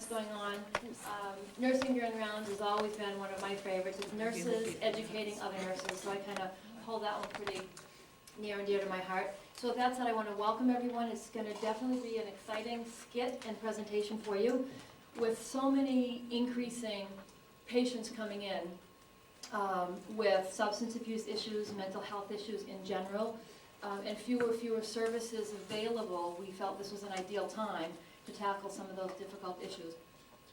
going on. Nursing Grand Rounds has always been one of my favorites. It's nurses educating other nurses, so I kind of hold that one pretty near and dear to my heart. So with that said, I want to welcome everyone. It's going to definitely be an exciting skit and presentation for you. With so many increasing patients coming in with substance abuse issues, mental health issues in general, and fewer services available, we felt this was an ideal time to tackle some of those difficult issues.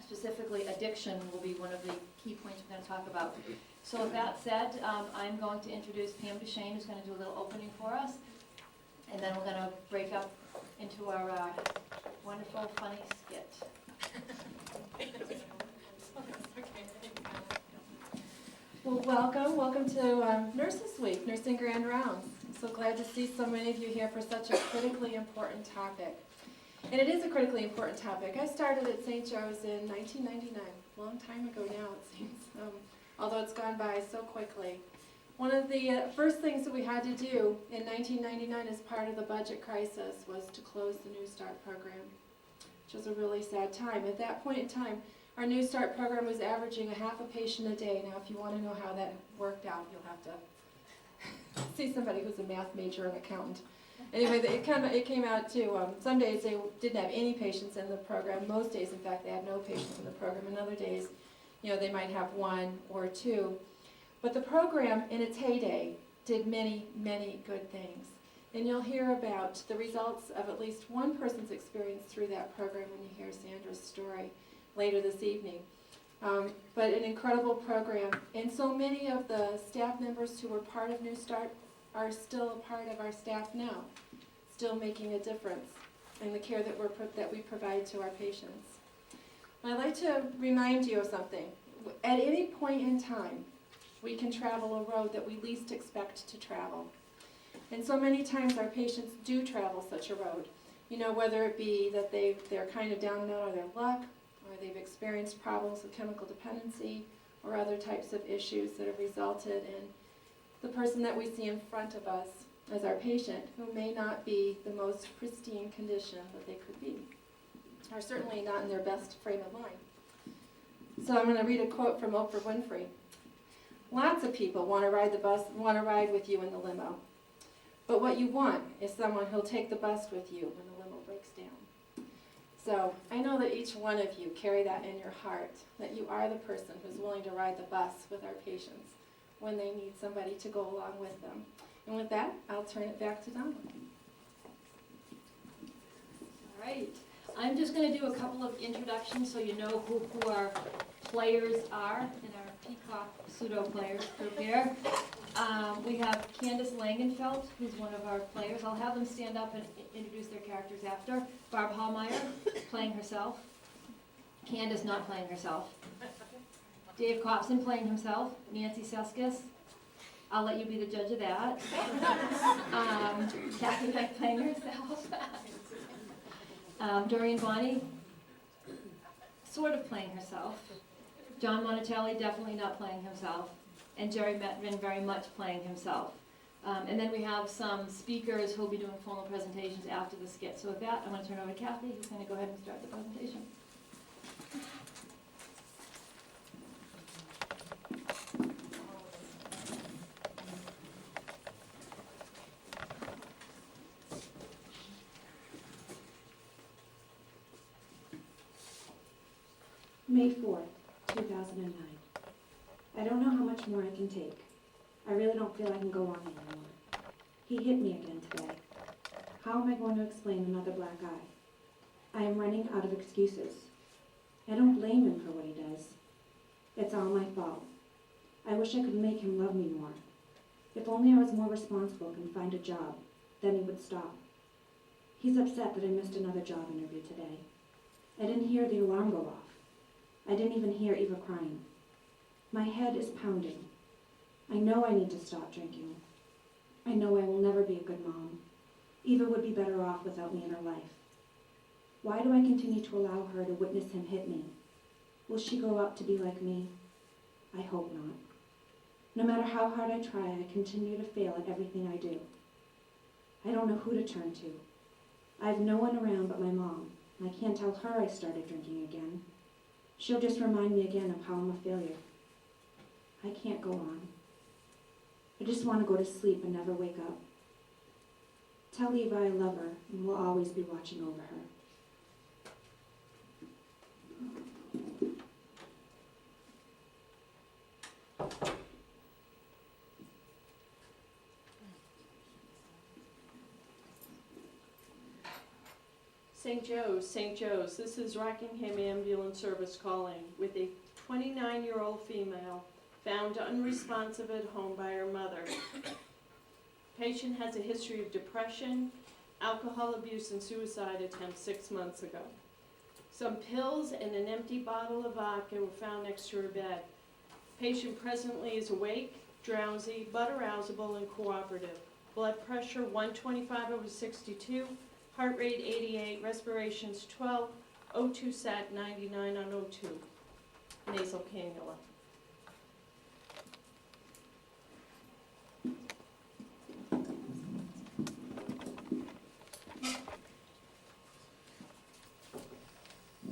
Specifically, addiction will be one of the key points we're going to talk about. So with that said, I'm going to introduce Pam Duchesne, who's going to do a little opening for us, and then we're going to break up into our wonderful, funny skit. Well, welcome to Nurses Week, Nursing Grand Rounds. I'm so glad to see so many of you here for such a critically important topic. And it is a critically important topic. I started at St. Joe's in 1999, a long time ago now it seems, although it's gone by so quickly. One of the first things that we had to do in 1999 as part of the budget crisis was to close the New Start program, which was a really sad time. At that point in time, our New Start program was averaging a half a patient a day. Now, if you want to know how that worked out, you'll have to see somebody who's a math major and accountant. Anyway, it came out to, some days they didn't have any patients in the program. Most days, in fact, they had no patients in the program. And other days, they might have one or two. But the program, in its heyday, did many, many good things. And you'll hear about the results of at least one person's experience through that program when you hear Sandra's story later this evening. But an incredible program. And so many of the staff members who were part of New Start are still a part of our staff now, still making a difference in the care that we provide to our patients. I'd like to remind you of something. At any point in time, we can travel a road that we least expect to travel. And so many times our patients do travel such a road, whether it be that they're kind of down and out of their luck, or they've experienced problems with chemical dependency, or other types of issues that have resulted in the person that we see in front of us as our patient, who may not be the most pristine condition that they could be, or certainly not in their best frame of mind. So I'm going to read a quote from Oprah Winfrey. Lots of people want to ride with you in the limo. But what you want is someone who'll take the bus with you when the limo breaks down. So I know that each one of you carry that in your heart, that you are the person who's willing to ride the bus with our patients when they need somebody to go along with them. And with that, I'll turn it back to Donna. All right. I'm just going to do a couple of introductions so you know who our players are in our Peacock pseudo-players group here. We have Candace Langenfeld, who's one of our players. I'll have them stand up and introduce their characters after. Barb Hallmeyer, playing herself. Candace not playing herself. Dave Copson playing himself. Nancy Seskis. I'll let you be the judge of that. Kathy Beck playing herself. Doreen Bonney, sort of playing herself. John Monatelli definitely not playing himself. And Jerry Metvin very much playing himself. And then we have some speakers who will be doing formal presentations after the skit. So with that, I'm going to turn over to Kathy, who's going to go ahead and start the presentation. May 4th, 2009. I don't know how much more I can take. I really don't feel I can go on anymore. He hit me again today. How am I going to explain another black eye? I am running out of excuses. I don't blame him for what he does. It's all my fault. I wish I could make him love me more. If only I was more responsible and find a job, then he would stop. He's upset that I missed another job interview today. I didn't hear the alarm go off. I didn't even hear Eva crying. My head is pounding. I know I need to stop drinking. I know I will never be a good mom. Eva would be better off without me in her life. Why do I continue to allow her to witness him hit me? Will she grow up to be like me? I hope not. No matter how hard I try, I continue to fail at everything I do. I don't know who to turn to. I have no one around but my mom. I can't tell her I started drinking again. She'll just remind me again of how I'm a failure. I can't go on. I just want to go to sleep and never wake up. Tell Eva I love her and will always be watching over her. St. Joe's, this is Rockingham Ambulance Service calling with a 29-year-old female found unresponsive at home by her mother. Patient has a history of depression, alcohol abuse, and suicide attempt 6 months ago. Some pills and an empty bottle of vodka were found next to her bed. Patient presently is awake, drowsy, but arousable and cooperative. Blood pressure 125/62, heart rate 88, respirations 12, O2 sat 99 on O2, nasal cannula.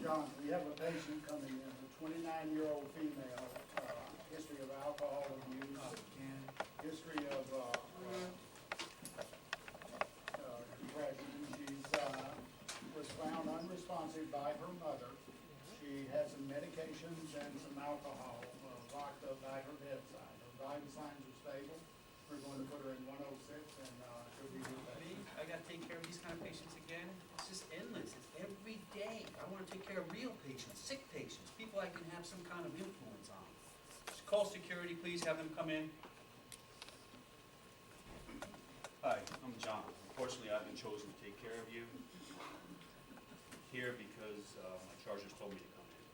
John, we have a patient coming in, a 29-year-old female, history of alcohol abuse, history of depression. She's was found unresponsive by her mother. She has some medications and some alcohol locked up by her bedside. Her vital signs are stable. We're going to put her in 106 and she'll be with us. Me, I gotta take care of these kind of patients again. It's just endless. It's every day. I wanna take care of real patients, sick patients, people I can have some kind of influence on. Just call security, please have them come in. Hi, I'm John. Unfortunately, I've been chosen to take care of you here because my charges told me to come in.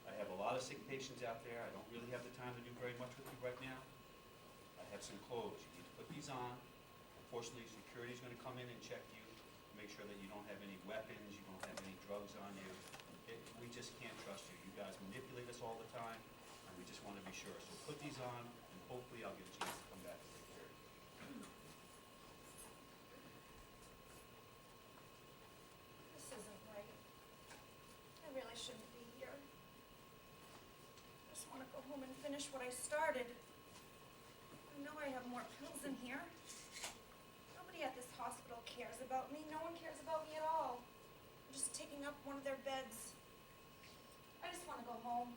I have a lot of sick patients out there. I don't really have the time to do very much with you right now. I have some clothes. You need to put these on. Unfortunately, security's gonna come in and check you, make sure that you don't have any weapons, you don't have any drugs on you. We just can't trust you. You guys manipulate us all the time, and we just wanna be sure. So put these on, and hopefully I'll get a chance to come back and take care of you. This isn't right. I really shouldn't be here. I just want to go home and finish what I started. I know I have more pills in here. Nobody at this hospital cares about me. No one cares about me at all. I'm just taking up one of their beds. I just want to go home.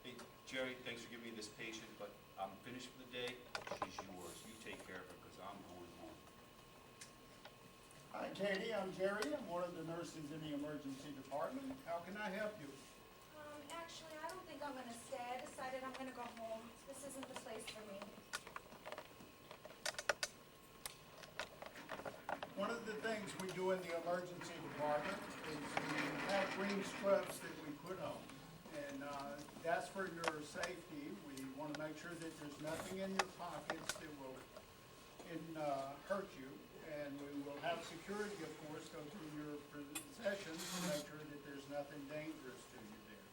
Hey, Jerry, thanks for giving me this patient, but I'm finished for the day. She's yours. You take care of her, because I'm going home. Hi Katie, I'm Jerry. I'm one of the nurses in the emergency department. How can I help you? Actually, I don't think I'm going to stay. I decided I'm going to go home. This isn't the place for me. One of the things we do in the emergency department is we have green scrubs that we put on. And that's for your safety. We want to make sure that there's nothing in your pockets that will hurt you. And we will have security, of course, go through your possessions to make sure that there's nothing dangerous to you there.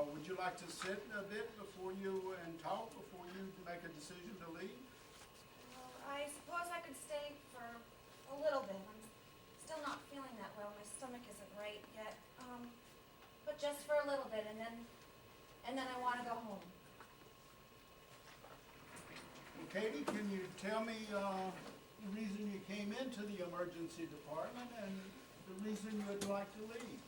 Would you like to sit a bit before you and talk before you make a decision to leave? Well, I suppose I could stay for a little bit. I'm still not feeling that well. My stomach isn't right yet. But just for a little bit, and then I want to go home. Well, Katie, can you tell me the reason you came into the emergency department and the reason you would like to leave?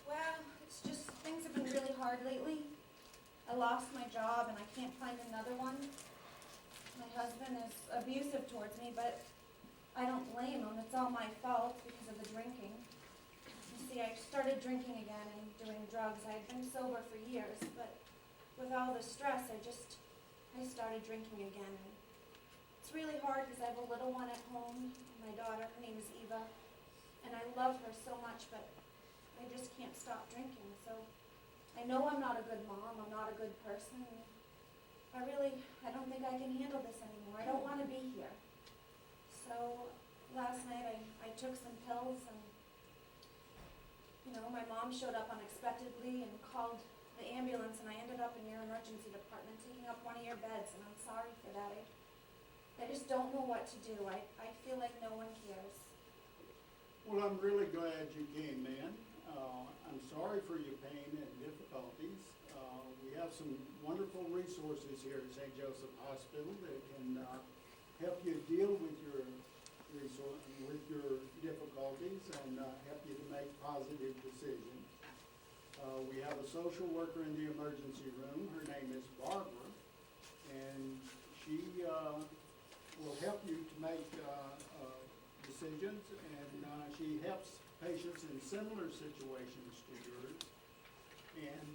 Well, it's just things have been really hard lately. I lost my job and I can't find another one. My husband is abusive towards me, but I don't blame him. It's all my fault because of the drinking. You see, I started drinking again and doing drugs. I had been sober for years, but with all the stress, I started drinking again. And it's really hard because I have a little one at home, my daughter. Her name is Eva, and I love her so much, but I just can't stop drinking. So I know I'm not a good mom. I'm not a good person. I don't think I can handle this anymore. I don't want to be here. So last night I took some pills and, my mom showed up unexpectedly and called the ambulance, and I ended up in your emergency department taking up one of your beds, and I'm sorry for that. I just don't know what to do. I feel like no one cares. Well, I'm really glad you came in. I'm sorry for your pain and difficulties. We have some wonderful resources here at St. Joseph Hospital that can help you deal with your difficulties and help you to make positive decisions. We have a social worker in the emergency room. Her name is Barbara, and she will help you to make decisions, and she helps patients in similar situations to yours. And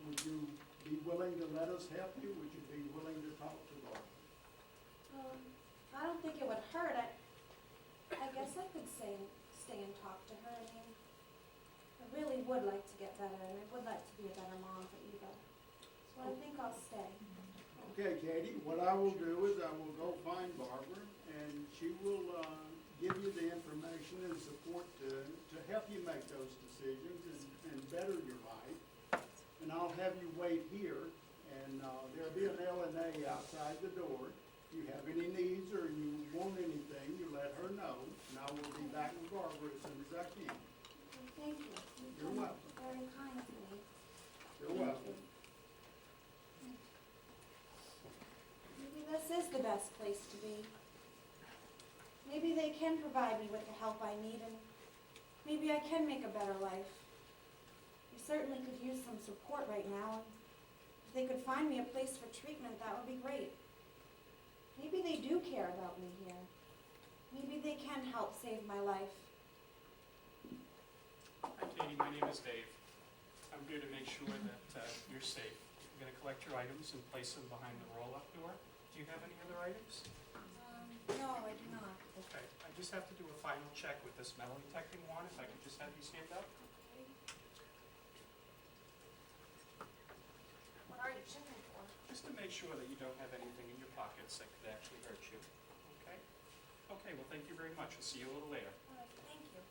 would you be willing to let us help you? Would you be willing to talk to Barbara? I don't think it would hurt. I guess I could stay and talk to her. I mean, I really would like to get better, and I would like to be a better mom for Eva. So I think I'll stay. Okay, Katie, what I will do is I will go find Barbara, and she will give you the information and support to help you make those decisions and better your life. And I'll have you wait here, and there'll be an LNA outside the door. If you have any needs or you want anything, you let her know, and I will be back with Barbara as soon as I can. Thank you. You're welcome. Very kind of me. You're welcome. Maybe this is the best place to be. Maybe they can provide me with the help I need, and maybe I can make a better life. I certainly could use some support right now, and if they could find me a place for treatment, that would be great. Maybe they do care about me here. Maybe they can help save my life. Hi Katie, my name is Dave. I'm here to make sure that you're safe. I'm going to collect your items and place them behind the roll-up door. Do you have any other items? No, I do not. Okay, I just have to do a final check with this metal detecting wand. If I could just have you stand up. What are you checking for? Just to make sure that you don't have anything in your pockets that could actually hurt you. Okay? Okay, well thank you very much. I'll see you a little later. All right, thank you.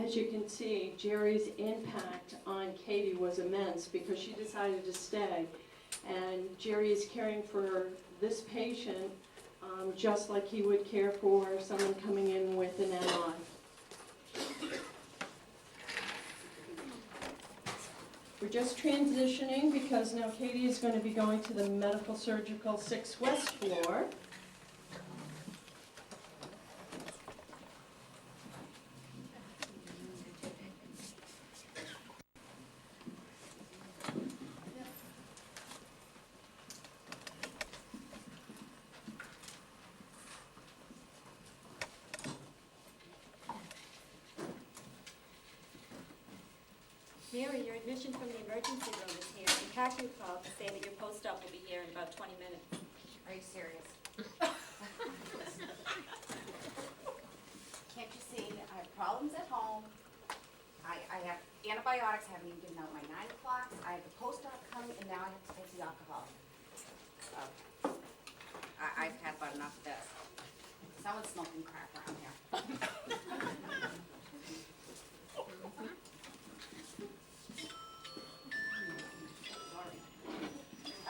As you can see, Jerry's impact on Katie was immense because she decided to stay. And Jerry is caring for this patient just like he would care for someone coming in with an MI. We're just transitioning because now Katie is going to be going to the medical surgical 6 West floor. Mary, your admission from the emergency room is here. In fact, you called to say that your post-op will be here in about 20 minutes. Are you serious? Can't you see, I have problems at home. I have antibiotics, I haven't even given out my 9 o'clocks. I have the post-op coming, and now I have to take the alcohol. I've had about enough of this. Someone's smoking crack around here.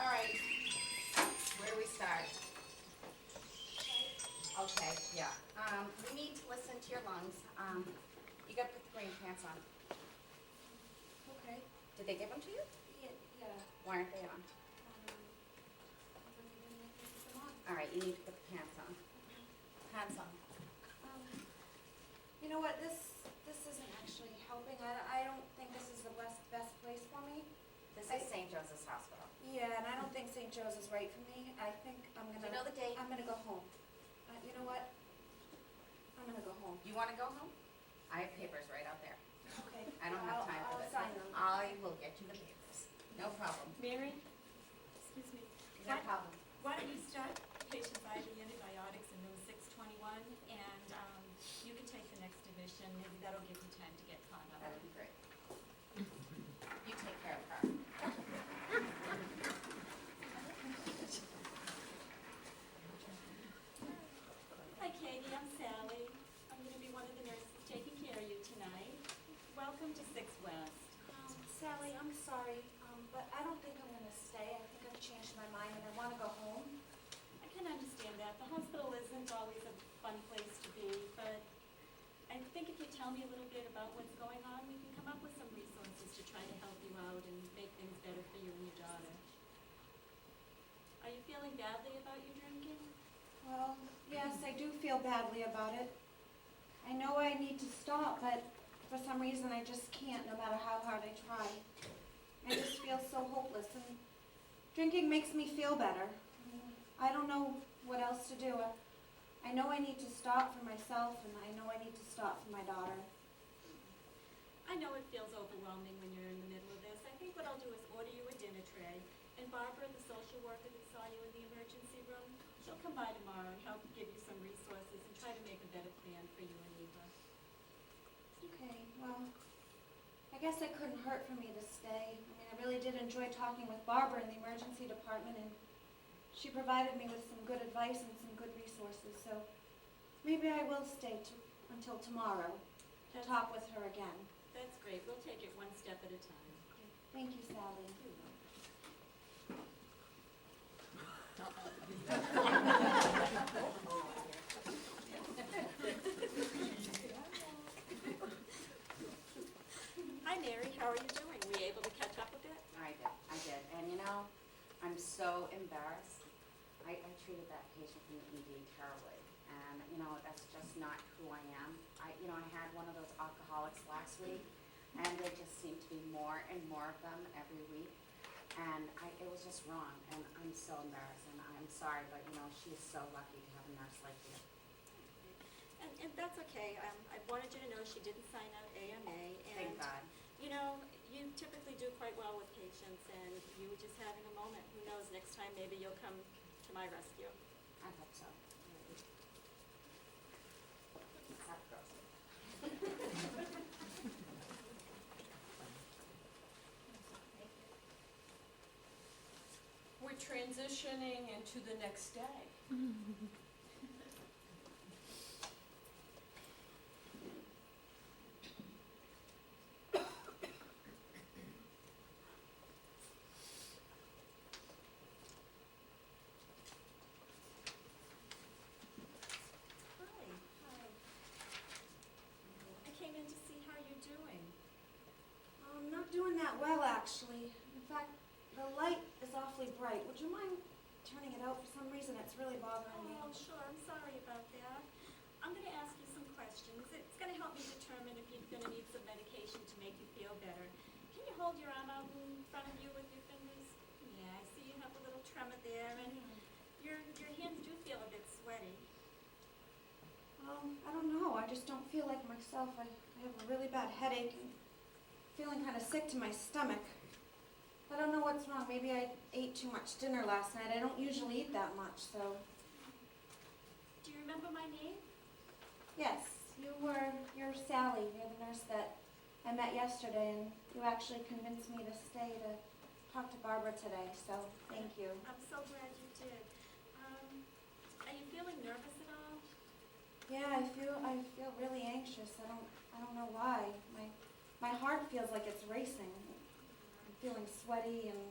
All right, where do we start? Okay, yeah. We need to listen to your lungs. You gotta put the green pants on. Okay. Did they give them to you? Yeah. Why aren't they on? All right, you need to put the pants on. Pants on. You know what, this isn't actually helping. I don't think this is the best place for me. This is St. Joseph's Hospital. Yeah, and I don't think St. Joe's is right for me. I think I'm Do gonna. you know the date? I'm gonna go home. You know what? I'm gonna go home. You wanna go home? I have papers right out there. Okay. I don't have time for I'll this. sign them. I will get you the papers. No problem. Mary, excuse me. No problem. Why don't you start patient's IV antibiotics in room 621, and you can take the next division. Maybe that'll give you time to get caught up. That'd be great. You take hospital isn't always a fun place to be, but I think if you tell me a little bit about what's going on, we can come up with some resources to try to help you out and make things better for you and your daughter. Are you feeling badly about your drinking? Well, yes, I do feel badly about it. I know I need to stop, but for some reason I just can't, no matter how hard I try. I just feel so hopeless, and drinking makes me feel better. I don't know what else to do. I know I need to stop for myself, and I know I need to stop for my daughter. I know it feels overwhelming when you're in the middle of this. I think what I'll do is order you a dinner tray, and Barbara, the social worker that saw you in the emergency room, she'll come by tomorrow and help give you some resources and try to make a better plan for you and Eva. Okay, well, I guess it couldn't hurt for me to stay. I mean, I really did enjoy talking with Barbara in the emergency department, and she provided me with some good advice and some good resources, so maybe I will stay until tomorrow to talk with her again. That's great. We'll take it one step at a time. Thank you, Sally. Hi, Mary. How are you doing? Were you able to catch up a bit? I did, and you know, I'm so embarrassed. I treated that patient from the ED terribly, and you know, that's just not who I am. I had one of those alcoholics last week, and there just seemed to be more and more of them every week, and it was just wrong, and I'm so embarrassed, and I'm sorry, but you know, she is so lucky to have a nurse like you. And that's okay. I wanted you to know she didn't sign out AMA, and Thank God. you know, you typically do quite well with patients, and you were just having a moment. Who knows, next time maybe you'll come to my rescue. I hope so. Have a girl. We're transitioning into the next day. Hi. I came in to see how you're doing. I'm not doing that well, actually. In fact, the light is awfully bright. Would you mind turning it out? For some reason, it's really bothering me. Oh, sure. I'm sorry about that. I'm going to ask you some questions. It's going to help me determine if you're going to need some medication to make you feel better. Can you hold your arm out in front of you with your fingers? Yeah, I see you have a little tremor there, and your hands do feel a bit sweaty. I don't know. I just don't feel like myself. I have a really bad headache and feeling kind of sick to my stomach. I don't know what's wrong. Maybe I ate too much dinner last night. I don't usually eat that much, so. Do you remember my name? Yes, you're Sally. You're the nurse that I met yesterday, and you actually convinced me to stay to talk to Barbara today, so thank you. I'm so glad you did. Are you feeling nervous at all? Yeah, I feel really anxious. I don't know why. My heart feels like it's racing. I'm feeling sweaty, and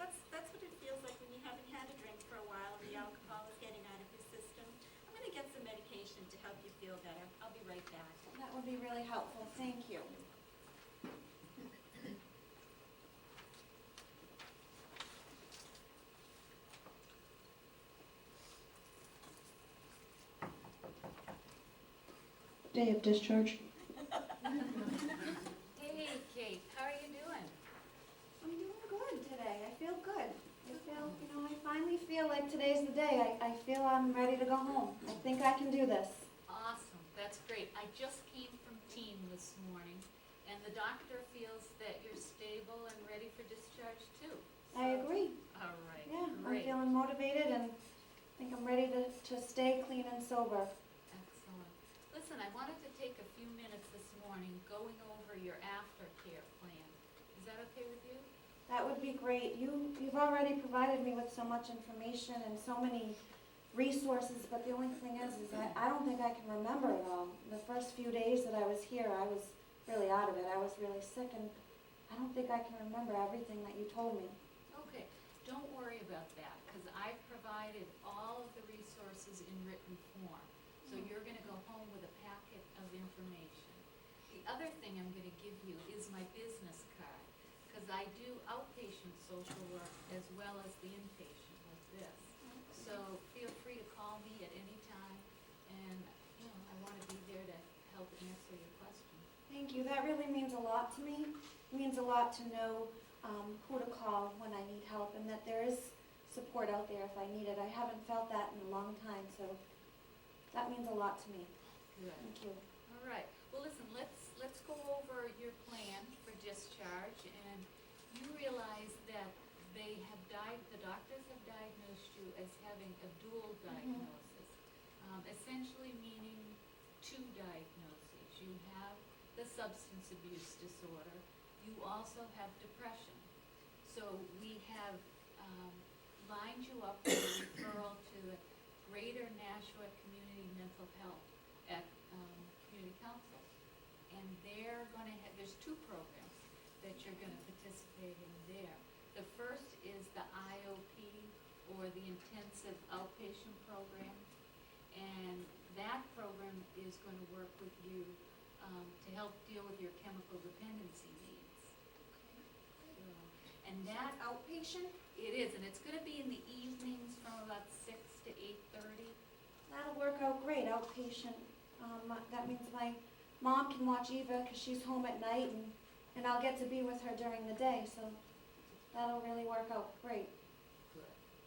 That's what it feels like when you haven't had a drink for a while and the alcohol is getting out of your system. I'm going to get some medication to help you feel better. I'll be right back. that would be really helpful. Thank you. Day of discharge. Hey, Kate, how are you doing? I'm doing good today. I feel good. I finally feel like today's the day. I feel I'm ready to go home. I think I can do this. Awesome, that's great. I just came from team this morning, and the doctor feels that you're stable and ready for discharge too. I agree. All right, Yeah, I'm great. feeling motivated and I think I'm ready to stay clean and sober. Excellent. Listen, I wanted to take a few minutes this morning going over your aftercare plan. Is that okay with you? That would be great. You've already provided me with so much information and so many resources, but the only thing is I don't think I can remember it all. The first few days that I was here, I was really out of it. I was really sick, and I don't think I can remember everything that you told me. Okay, don't worry about that, because I've provided all of the resources diagnosis in written form. So you're gonna go home with a packet of information. The other thing I'm gonna give you is my business card, because I do outpatient social work as well as the inpatient like this. So feel free to call me at any time, and, you know, I wanna be there to help answer your questions. Thank you, that really means a lot to me. It means a lot to know who to call when I need help, and that there is support out there if I need it. I haven't felt that in a long time, so that means a lot to me. Good. Thank you. All right, well, listen, let's go over your plan for discharge, and you realize that the doctors have diagnosed you as having a dual diagnosis, essentially meaning two diagnoses. You have the substance abuse disorder, you also have depression. So we have lined you up with a referral to the Greater Nashua Community Mental Health at Community Council. And they're gonna have, there's two programs that you're gonna participate in there. The first is the IOP, or the Intensive Outpatient Program. And that program is gonna work with you to help deal with your chemical dependency needs. And that, Outpatient? it is, and it's gonna be in the evenings from about 6 to 8:30. That'll work out great, outpatient. That means my mom can watch Eva because she's home at night, and I'll get to be with her during the day, so that'll really work out great.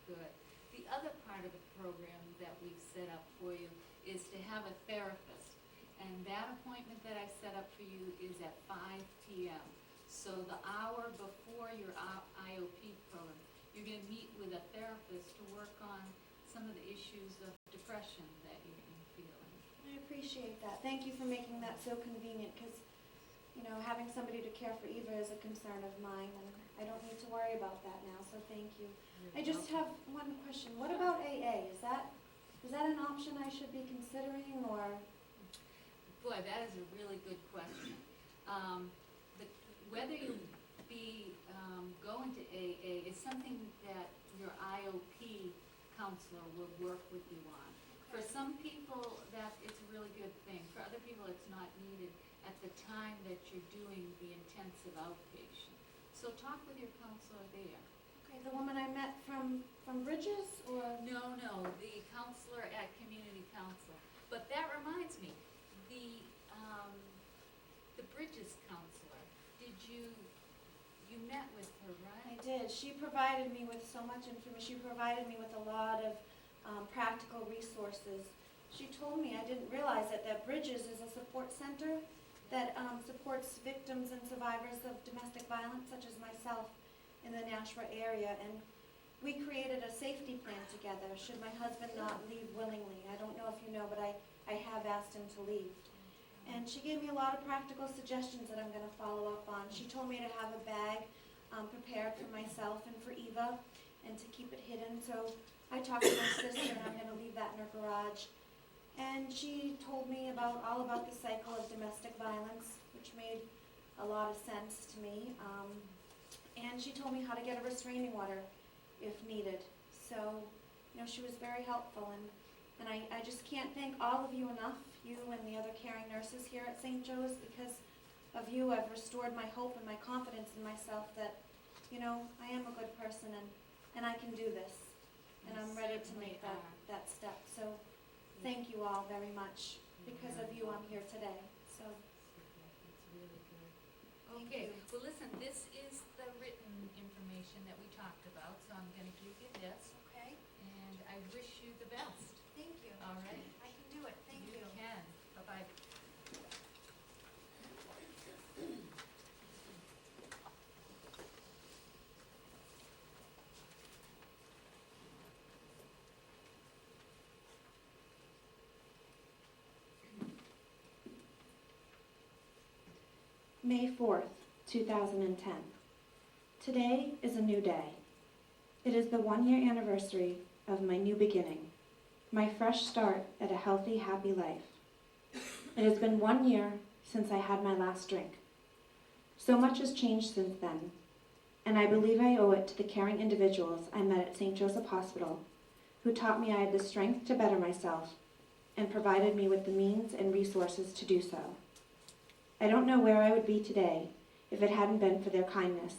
Good. The other part of the program that we've set up for you is to have a therapist. And that appointment that I set up for you is at 5 p.m. So the hour before your IOP program, you're gonna meet with a therapist to work on some of the issues of depression that you've been feeling. I appreciate that. Thank you for making that so convenient, because, you know, having somebody to care for Eva is a concern of mine, and I don't need to worry about that now, so thank you. I just have one question. What about AA? Is that an option I should be considering, or? Boy, that is a really good question. Whether you be going to AA is something that your IOP counselor will work with you on. For some people, that it's a really good thing. For other people, it's not needed at the time that you're doing the intensive outpatient. So talk with your counselor there. Okay, the woman I met from Bridges, or? No, the counselor at Community Council. But that reminds me, the Bridges counselor, you met with her, I right? did. She provided me with so much information. She provided me with a lot of practical resources. She told me, I didn't realize it, that Bridges is a support center that supports victims and survivors of domestic violence, such as myself, in the Nashua area. And we created a safety plan together, should my husband not leave willingly. I don't know if you know, but I have asked him to leave. And she gave me a lot of practical suggestions that I'm going to follow up on. She told me to have a bag prepared for myself and for Eva, and to keep it hidden. So I talked to my sister, and I'm going to leave that in her garage. And she told me all about the cycle of domestic violence, which made a lot of sense to me. And she told me how to get a restraining order if needed. So, you know, she was very helpful, and I just can't thank all of you enough, you and the other caring nurses here at St. Joe's. Because of you, I've restored my hope and my confidence in myself that, you know, I am a good person, and I can do this. And I'm ready to make that step. So thank you all very much. Because of you, I'm here today. So That's really good. thank Okay, you. well, listen, this is the written information that we talked about, so I'm gonna give you this, Okay, and I wish you the best, thank you. all right? I can do it. Thank you. You can. Bye-bye. May 4th, 2010. Today is a new day. It is the 1-year anniversary of my new beginning, my fresh start at a healthy, happy life. It has been 1 year since I had my last drink. So much has changed since then, and I believe I owe it to the caring individuals I met at St. Joseph Hospital, who taught me I had the strength to better myself and provided me with the means and resources to do so. I don't know where I would be today if it hadn't been for their kindness.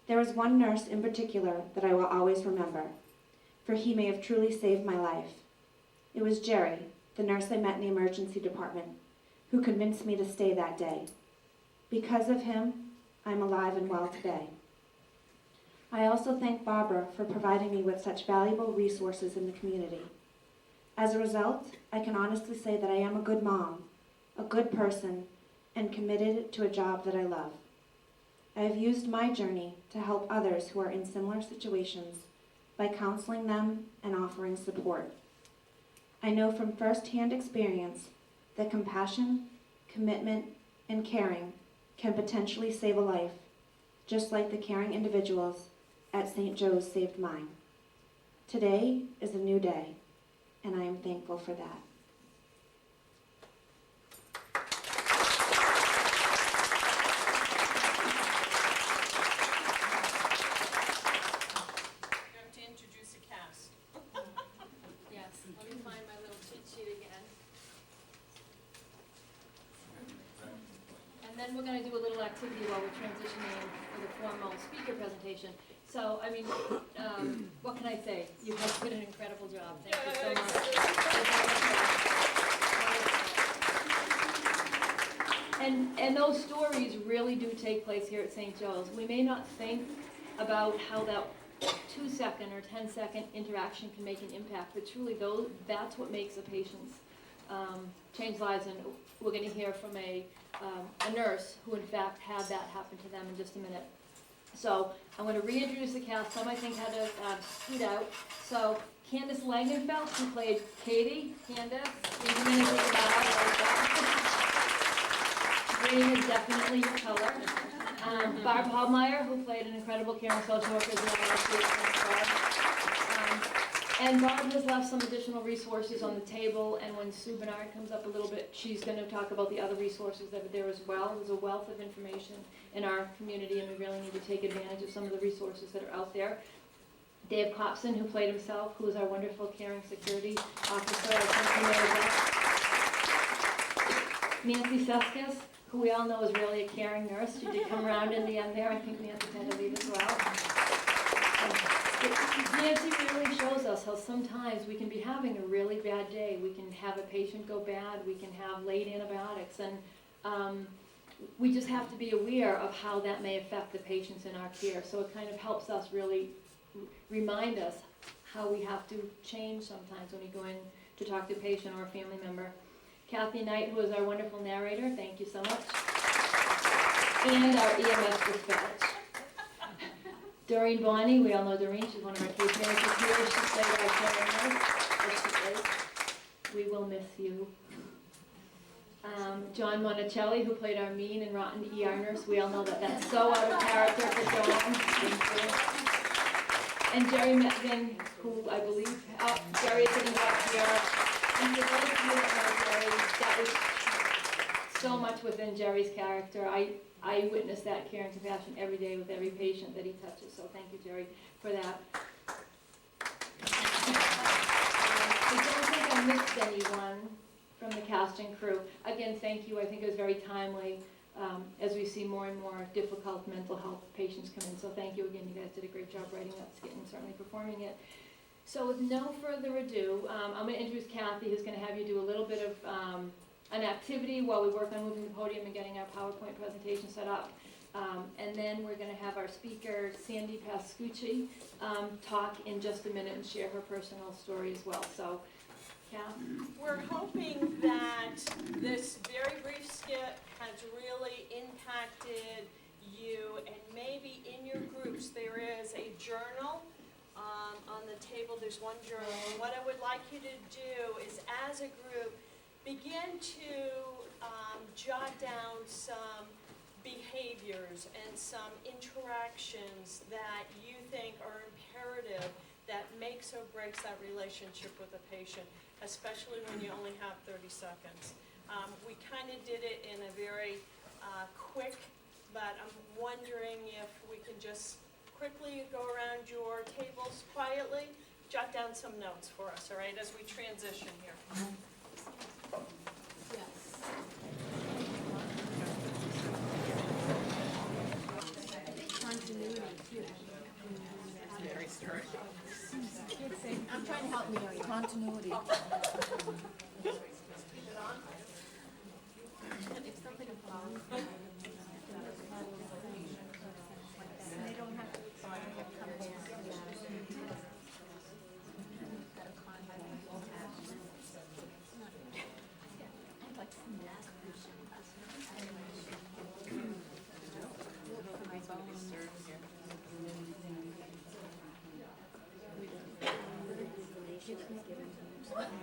There was one nurse in particular that I will always remember, for he may have truly saved my life. It was Jerry, the nurse I met in the emergency department, who convinced me to stay that day. Because of him, I'm alive and well today. I also thank Barbara for providing me with such valuable resources in the community. As a result, I can honestly say that I am a good mom, a good person, and committed to a job that I love. I have used my journey to help others who are in similar situations by counseling them and offering support. I know from firsthand experience that compassion, commitment, and caring can potentially save a life, just like the caring individuals at St. Joe's saved mine. Today is a new day, and I am thankful for that. You have to introduce a cast. Yes, let me find my little cheat sheet again. And then we're gonna do a little activity while we're transitioning for the formal speaker presentation. So, I mean, what can I say? You guys did an incredible job. Thank you so much. And those stories really do take place here at St. Joe's. We may not think about how that 2-second or 10-second interaction can make an impact, but truly that's what makes a patient's change lives. And we're going to hear from a nurse who in fact had that happen to them in just a minute. So I'm going to reintroduce the cast. Some I think had to scoot out. So Candace Langenfeld, who played Katie. Candace, green is definitely your color. Barb Hallmeyer, who played an incredible caring social worker as well. And Barb has left some additional resources on the table, and when Sue Bernard comes up a little bit, she's going to talk about the other resources that are there as well. There's a wealth of information in our community, and we really need to take advantage of some of the resources that are out there. Dave Copson, who played himself, who is our wonderful caring security officer. Nancy Seskis, who we all know is really a caring nurse. She did come around in the end there. I think Nancy had to leave as well. Nancy really shows us how sometimes we can be having a really bad day. We can have a patient go bad. We can have late antibiotics. And we just have to be aware of how that may affect the patients in our care. So it kind of helps us really remind us how we have to change sometimes when we go in to talk to a patient or a family member. Kathy Knight, who is our wonderful narrator, thank you so much. And our EMS dispatch. Doreen Bonney, we all know Doreen, she's one of our case managers here. She played our caring nurse. Yes, she is. We will miss you. John Monticelli, who played our mean and rotten ER nurse. We all know that that's so out of character for John. And Jerry Metvin, who I believe, Jerry is sitting up here. And for those of you that know Jerry, that was so much within Jerry's character. I witness that care and compassion every day with every patient that he touches, so thank you, Jerry, for that. I don't think I missed anyone from the cast and crew. Again, thank you. I think it was very timely as we see more and more difficult mental health patients come in, so thank you again. You guys did a great job writing that skit and certainly performing it. So with no further ado, I'm going to introduce Kathy, who's going to have you do a little bit of an activity while we work on moving the podium and getting our PowerPoint presentation set up. And then we're going to have our speaker, Sandy Pascucci, talk in just a minute and share her personal story as well. So, Kath? We're hoping that this very brief skit has really impacted you, and maybe in your groups there is a journal. On the table there's one journal. And what I would like you to do is, as a group, begin to jot down some behaviors and some interactions that you think are imperative, that makes or breaks that relationship with a patient, especially when you only have 30 seconds. We kind of did it in a very quick, but I'm wondering if we can just quickly go around your tables quietly jot down some notes for us, all right, as we transition here. I'm trying to help Mary, continuity. If something falls, they don't have to come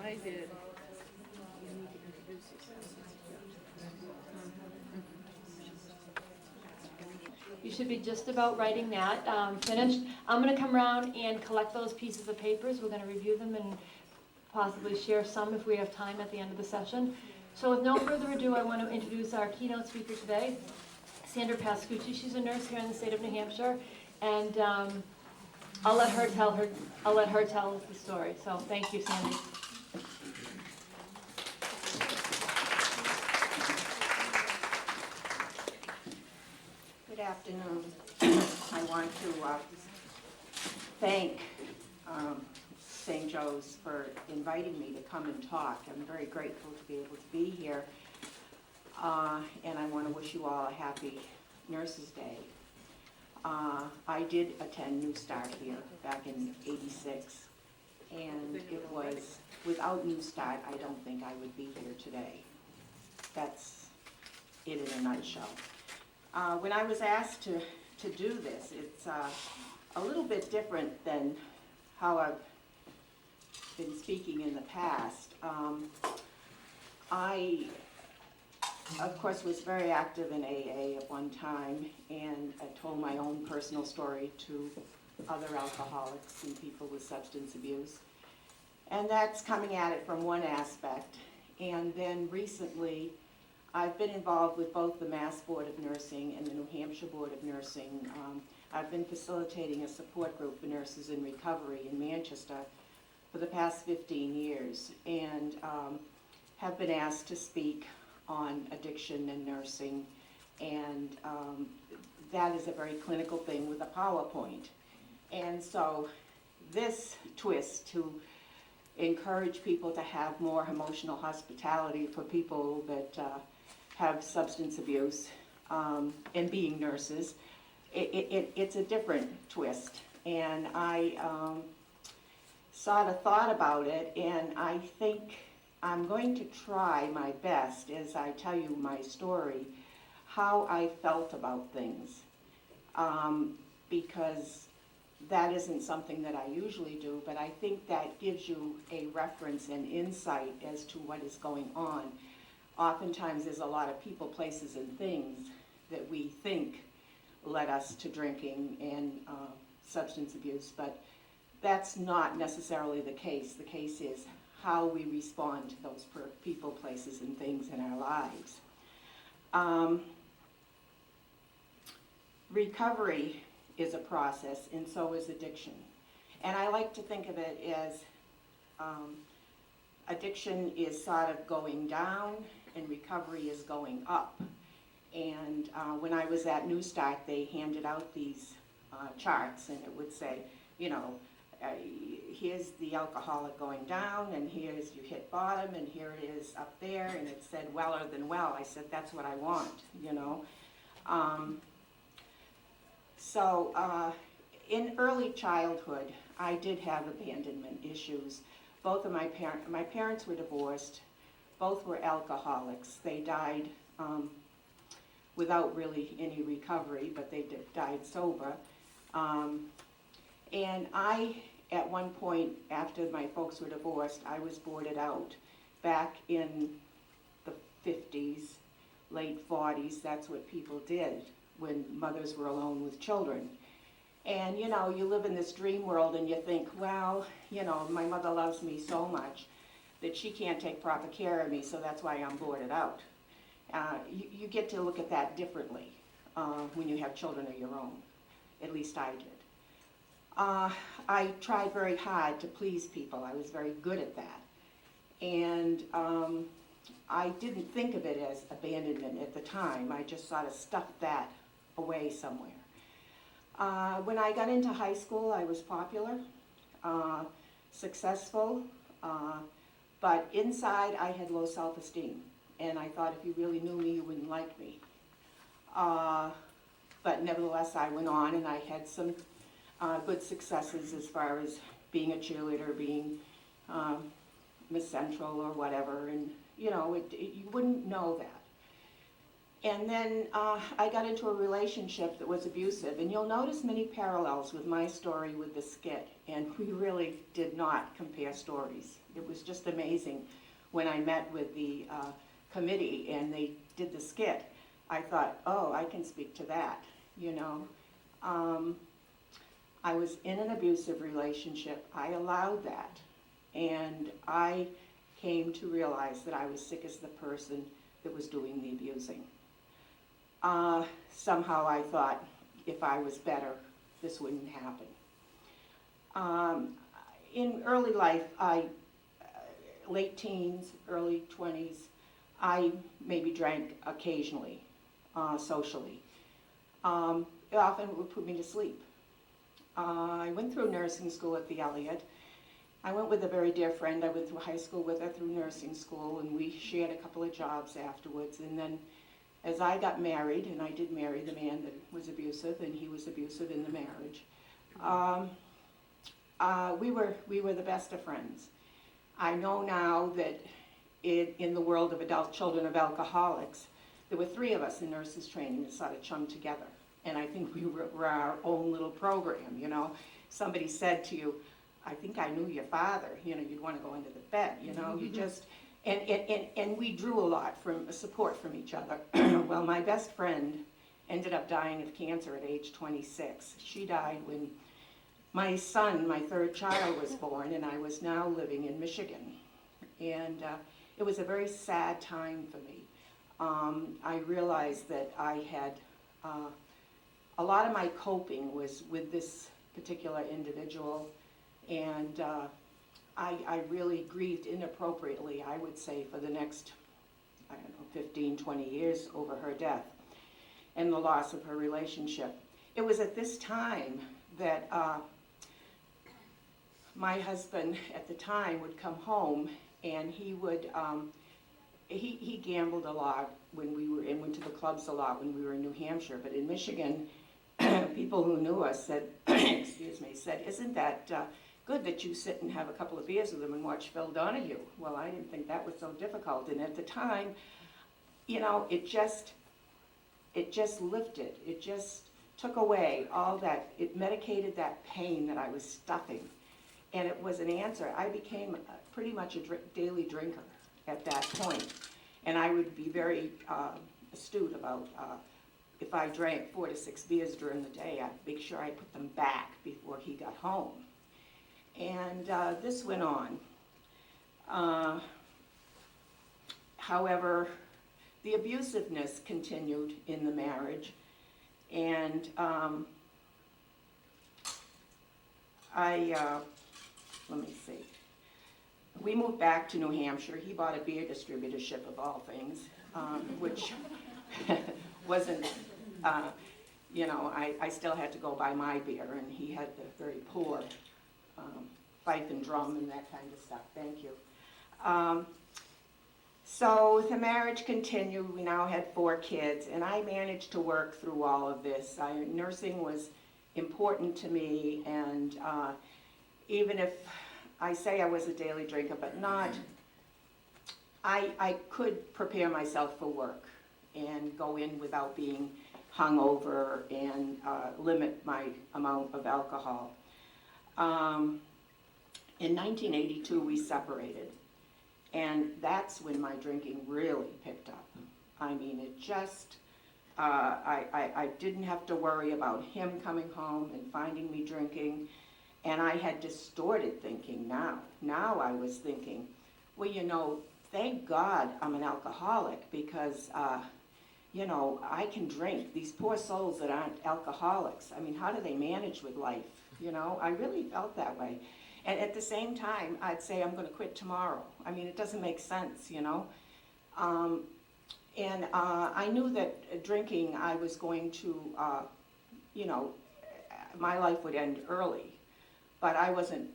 I did. You should be just about writing that, finished. I'm gonna come around and collect those pieces of papers. We're gonna review them and possibly share some if we have time at the end of the session. So with no further ado, I want to introduce our keynote speaker today, Sandra Pascucci. She's a nurse here in the state of New Hampshire, and I'll let her tell the story. So thank you, Sandy. Good afternoon. I want to thank St. Joe's for inviting me to come and talk. I'm very grateful to be able to be here. And I want to wish you all a happy Nurses Day. I did attend New Start here back in '86, and it was, without New Start, I don't think I would be here today. That's it in a nutshell. When I was asked to do this, it's a little bit different than how I've been speaking in the past. I, of course, was very active in AA at one time, and I told my own personal story to other alcoholics and people with substance abuse. And that's coming at it from one aspect. And then recently, I've been involved with both the Mass Board of Nursing and the New Hampshire Board of Nursing. I've been facilitating a support group for nurses in recovery in Manchester for the past 15 years, and have been asked to speak on addiction and nursing, and that is a very clinical thing with a PowerPoint. And so this twist to encourage people to have more emotional hospitality for people that have substance abuse and being nurses, it's a different twist. And I sort of thought about it, and I think I'm going to try my best as I tell you my story, how I felt about things, because that isn't something that I usually do, but I think that gives you a reference and insight as to what is going on. Oftentimes there's a lot of people, places, and things that we think led us to drinking and substance abuse, but that's not necessarily the case. The case is how we respond to those people, places, and things in our lives. Recovery is a process, and so is addiction. And I like to think of it as addiction is sort of going down and recovery is going up. And when I was at New Start, they handed out these charts, and it would say, you know, here's the alcoholic going down, and here's you hit bottom, and here it is up there, and it said weller than well. I said, that's what I want, you know. So in early childhood, I did have abandonment issues. Both of my parents were divorced. Both were alcoholics. They died without really any recovery, but they died sober. And I, at one point, after my folks were divorced, I was boarded out back in the 50s, late 40s. That's what people did when mothers were alone with children. And, you know, you live in this dream world and you think, well, you know, my mother loves me so much that she can't take proper care of me, so that's why I'm boarded out. You get to look at that differently when you have children of your own. At least I did. I tried very hard to please people. I was very good at that. And I didn't think of it as abandonment at the time. I just sort of stuffed that away somewhere. When I got into high school, I was popular, successful, but inside I had low self-esteem. And I thought if you really knew me, you wouldn't like me. But nevertheless, I went on and I had some good successes as far as being a cheerleader, being Miss Central or whatever, and you know, you wouldn't know that. And then I got into a relationship that was abusive, and you'll notice many parallels with my story with the skit, and we really did not compare stories. It was just amazing when I met with the committee and they did the skit. I thought, oh, I can speak to that, you know. I was in an abusive relationship. I allowed that, and I came to realize that I was sick as the person that was doing the abusing. Somehow I thought if I was better, this wouldn't happen. In early life, late teens, early 20s, I maybe drank occasionally, socially. It often would put me to sleep. I went through nursing school at the Elliott. I went with a very dear friend. I went through high school with her, through nursing school, and we shared a couple of jobs afterwards. And then as I got married, and I did marry the man that was abusive, and he was abusive in the marriage, we were the best of friends. I know now that in the world of adult children of alcoholics, there were 3 of us in nurses training that sort of chummed together. And I think we were our own little program, you know. Somebody said to you, I think I knew your father, you know, you'd want to go into the bed, you know, you just, and we drew a lot from support from each other. Well, my best friend ended up dying of cancer at age 26. She died when my son, my 3rd child, was born, and I was now living in Michigan. And it was a very sad time for me. I realized that I had, a lot of my coping was with this particular individual, and I really grieved inappropriately, I would say, for the next, I don't know, 15, 20 years over her death and the loss of her relationship. It was at this time that my husband at the time would come home, and he would, he gambled a lot when we were, and went to the clubs a lot when we were in New Hampshire, but in Michigan, people who knew us said, excuse me, said, isn't that good that you sit and have a couple of beers with him and watch Phil Donahue? Well, I didn't think that was so difficult, and at the time, you know, it just lifted, it just took away all that, it medicated that pain that I was stuffing, and it was an answer. I became pretty much a daily drinker at that point, and I would be very astute about if I drank 4 to 6 beers during the day, I'd make sure I put them back before he got home. And this went on. However, the abusiveness continued in the marriage, and let me see. We moved back to New Hampshire. He bought a beer distributorship of all things, which wasn't, you know, I still had to go buy my beer, and he had the very poor fife and drum and that kind of stuff. Thank you. So the marriage continued. We now had 4 kids, and I managed to work through all of this. Nursing was important to me, and even if I say I was a daily drinker, but not, I could prepare myself for work and go in without being hungover and limit my amount of alcohol. In 1982, we separated, and that's when my drinking really picked up. I mean, it just, I didn't have to worry about him coming home and finding me drinking, and I had distorted thinking now. Now I was thinking, well, you know, thank God I'm an alcoholic, because you know, I can drink. These poor souls that aren't alcoholics, I mean, how do they manage with life? you know? I really felt that way. And at the same time, I'd say I'm gonna quit tomorrow. I mean, it doesn't make sense, you know? I knew that drinking, I was going to, you know, my life would end early. But I wasn't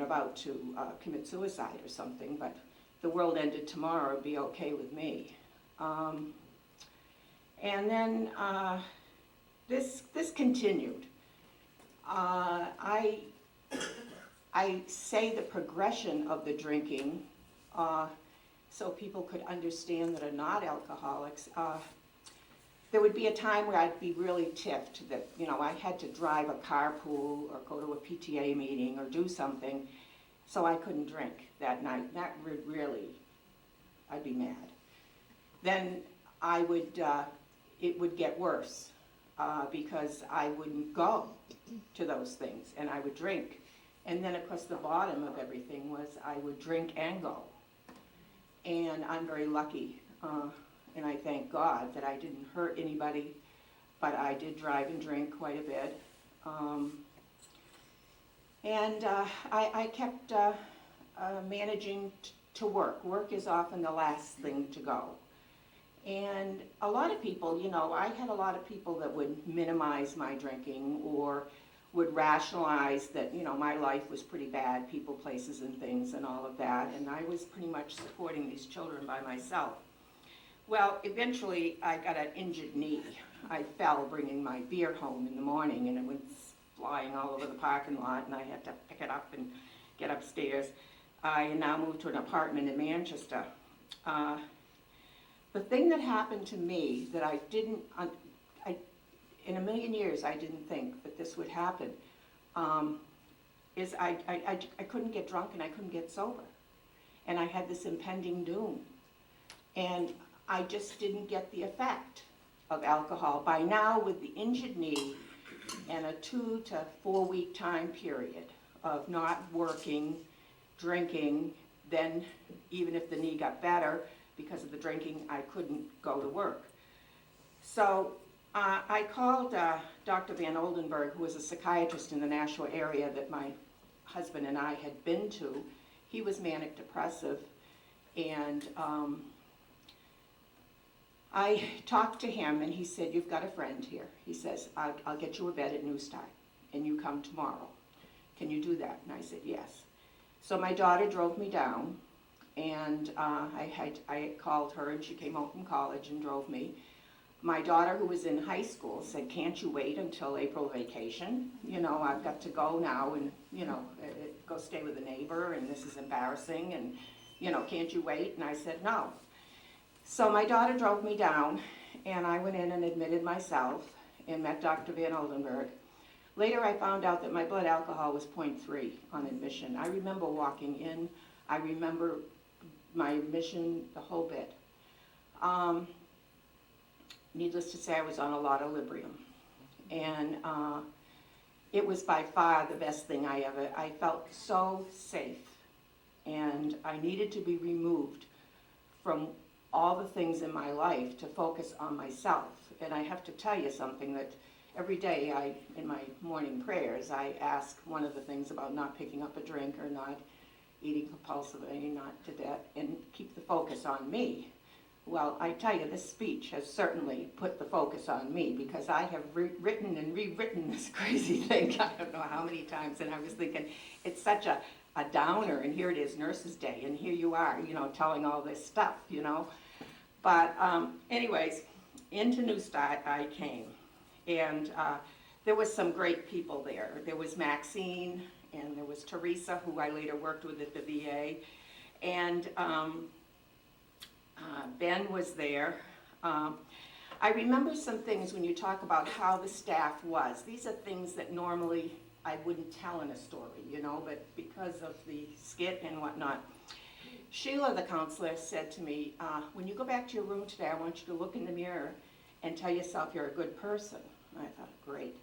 about to commit suicide or something, but the world ended tomorrow, it'd be okay with me. And then this continued. I say the progression of the drinking so people could understand that are not alcoholics. There would be a time where I'd be really tiffed that, you know, I had to drive a carpool or go to a PTA meeting or do something, so I couldn't drink that night. That would really, I'd be mad. Then I would, it would get worse because I wouldn't go to those things and I would drink. And then of course the bottom of everything was I would drink and go. And I'm very lucky. And I thank God that I didn't hurt anybody, but I did drive and drink quite a bit. I kept managing to work. Work is often the last thing to go. And a lot of people, you know, I had a lot of people that would minimize my drinking or would rationalize that, you know, my life was pretty bad, people, places, and things and all of that, and I was pretty much supporting these children by myself. Well, eventually I got an injured knee. I fell bringing my beer home in the morning and it went flying all over the parking lot and I had to pick it up and get upstairs. I now moved to an apartment in Manchester. The thing that happened to me that I didn't, in a million years I didn't think that this would happen, is I couldn't get drunk and I couldn't get sober. And I had this impending doom. And I just didn't get the effect of alcohol. By now, with the injured knee and a 2 to 4 week time period of not working, drinking, then even if the knee got better because of the drinking, I couldn't go to work. So I called Dr. Van Oldenburg, who was a psychiatrist in the Nashua area that my husband and I had been to. He was manic depressive, and I talked to him and he said, "You've got a friend here." He says, I'll get you a bed at Newstart and you come tomorrow. Can you do that? And I said, yes. So my daughter drove me down and I called her and she came home from college and drove me. My daughter, who was in high school, said, "Can't you wait until April vacation? You know, I've got to go now and, you know, go stay with a neighbor and this is embarrassing and, you know, can't you wait?" And I said, no. So my daughter drove me down, and I went in and admitted myself and met Dr. Van Oldenburg. Later I found out that my blood alcohol was 0.3 on admission. I remember walking in, I remember my admission, the whole bit. Needless to say, I was on a lot of Librium. And it was by far the best thing I felt so safe. And I needed to be removed from all the things in my life to focus on myself. And I have to tell you something that every day in my morning prayers, I ask one of the things about not picking up a drink or not eating compulsively, not to death, and keep the focus on me. Well, I tell you, this speech has certainly put the focus on me because I have written and rewritten this crazy thing I don't know how many times, and I was thinking, it's such a downer, and here it is, Nurses Day, and here you are, you know, telling all this stuff, you know. But anyways, into New Start I came, and there was some great people there. There was Maxine, and there was Teresa, who I later worked with at the VA, and Ben was there. I remember some things when you talk about how the staff was. These are things that normally I wouldn't tell in a story, you know, but because of the skit and whatnot. Sheila, the counselor, said to me, when you go back to your room today, I want you to look in the mirror and tell yourself you're a good person. I thought, great.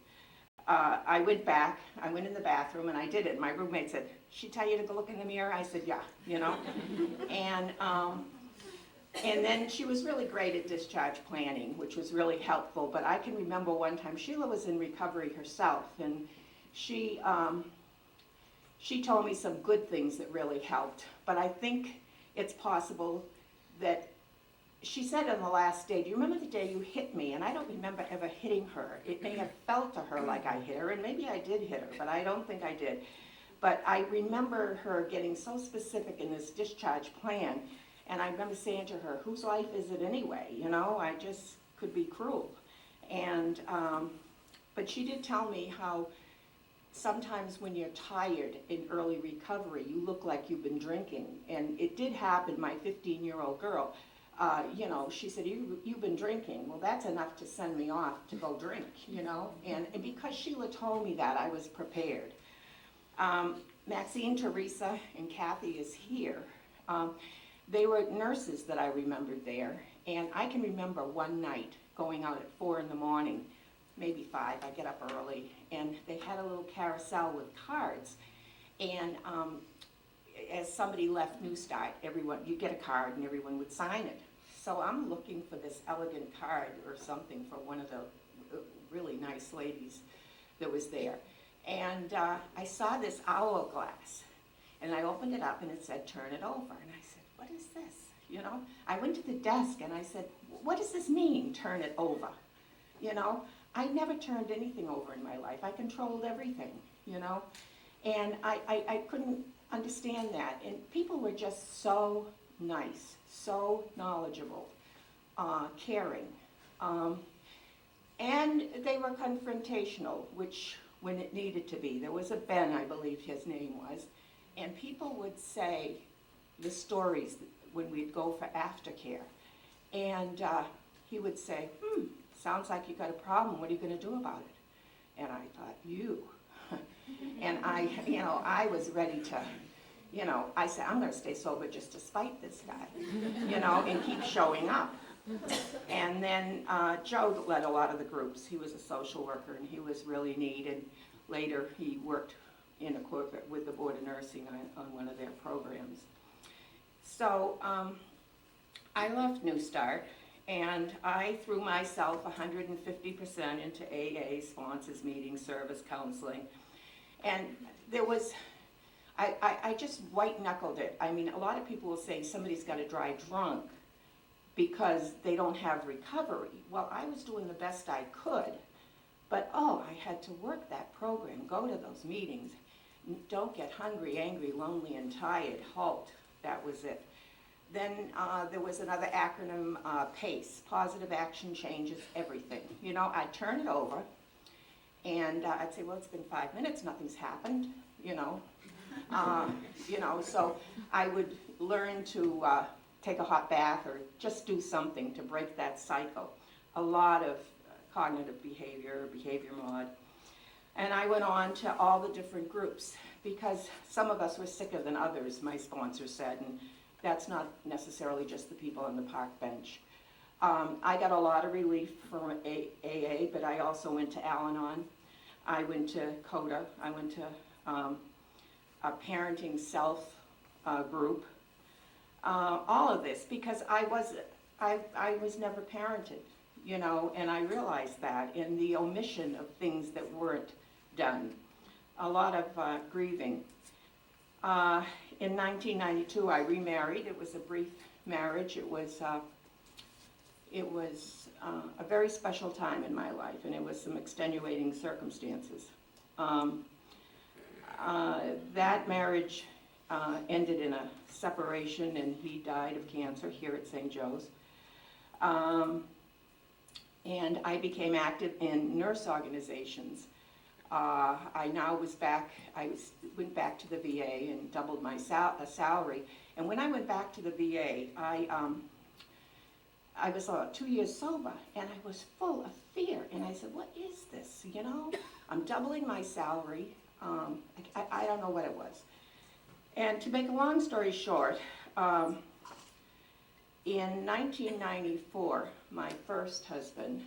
I went back, I went in the bathroom and I did it. My roommate said, "She tell you to go look in the mirror?" I said, yeah, you know. And then she was really great at discharge planning, which was really helpful. But I can remember one time, Sheila was in recovery herself, and she told me some good things that really helped, but I think it's possible that, she said on the last day, do you remember the day you hit me? And I don't remember ever hitting her. It may have felt to her like I hit her, and maybe I did hit her, but I don't think I did. But I remember her getting so specific in this discharge plan, and I remember saying to her, whose life is it anyway? You know, I just could be cruel. And, but she did tell me how sometimes when you're tired in early recovery, you look like you've been drinking. And it did happen, my 15-year-old girl, you know, she said, you've been drinking. Well, that's enough to send me off to go drink, you know. And because Sheila told me that, I was prepared. Maxine, Teresa, and Kathy is here. They were nurses that I remembered there. And I can remember one night going out at 4 in the morning, maybe 5, I get up early, and they had a little carousel with cards. And as somebody left New Start, everyone, you get a card and everyone would sign it. So I'm looking for this elegant card or something for one of the really nice ladies that was there. And I saw this hourglass, and I opened it up and it said, turn it over. And I said, what is this? You know, I went to the desk and I said, what does this mean, turn it over? You know, I never turned anything over in my life. I controlled everything, you know, and I couldn't understand that. And people were just so nice, so knowledgeable, caring, and they were confrontational, which when it needed to be. There was a Ben, I believe his name was, and people would say the stories when we'd go for aftercare. And he would say, sounds like you got a problem, what are you gonna do about it? And I thought, you. And I was ready to, I said, I'm gonna stay sober just to spite this guy, and keep showing up. And then Joe led a lot of the groups. He was a social worker and he was really neat, and later he worked in a corporate with the Board of Nursing on one of their programs. So I left New Start, and I threw myself 150% into AA, sponsors, meetings, service, counseling. And there was, I just white-knuckled it. I mean, a lot of people will say somebody's got to drive drunk because they don't have recovery. Well, I was doing the best I could, but I had to work that program, go to those meetings. Don't get hungry, angry, lonely, and tired. HALT, that was it. Then there was another acronym, PACE, Positive Action Changes Everything. I'd turn it over, and I'd say, well, it's been 5 minutes, nothing's happened, so I would learn to take a hot bath or just do something to break that cycle. A lot of cognitive behavior mod. And I went on to all the different groups because some of us were sicker than others, my sponsor said, and that's not necessarily just the people on the park bench. I got a lot of relief from AA, but I also went to Al-Anon. I went to CODA. I went to a parenting self group. All of this because I was never parented, and I realized that in the omission of things that weren't done. A lot of grieving. In 1992, I remarried. It was a brief marriage. It was a very special time in my life, and it was some extenuating circumstances. That marriage ended in a separation, and he died of cancer here at St. Joe's. And I became active in nurse organizations. I went back to the VA and doubled my salary. And when I went back to the VA, I was 2 years sober, and I was full of fear. And I said, what is this, I'm doubling my salary. I don't know what it was. And to make a long story short, in 1994, my first husband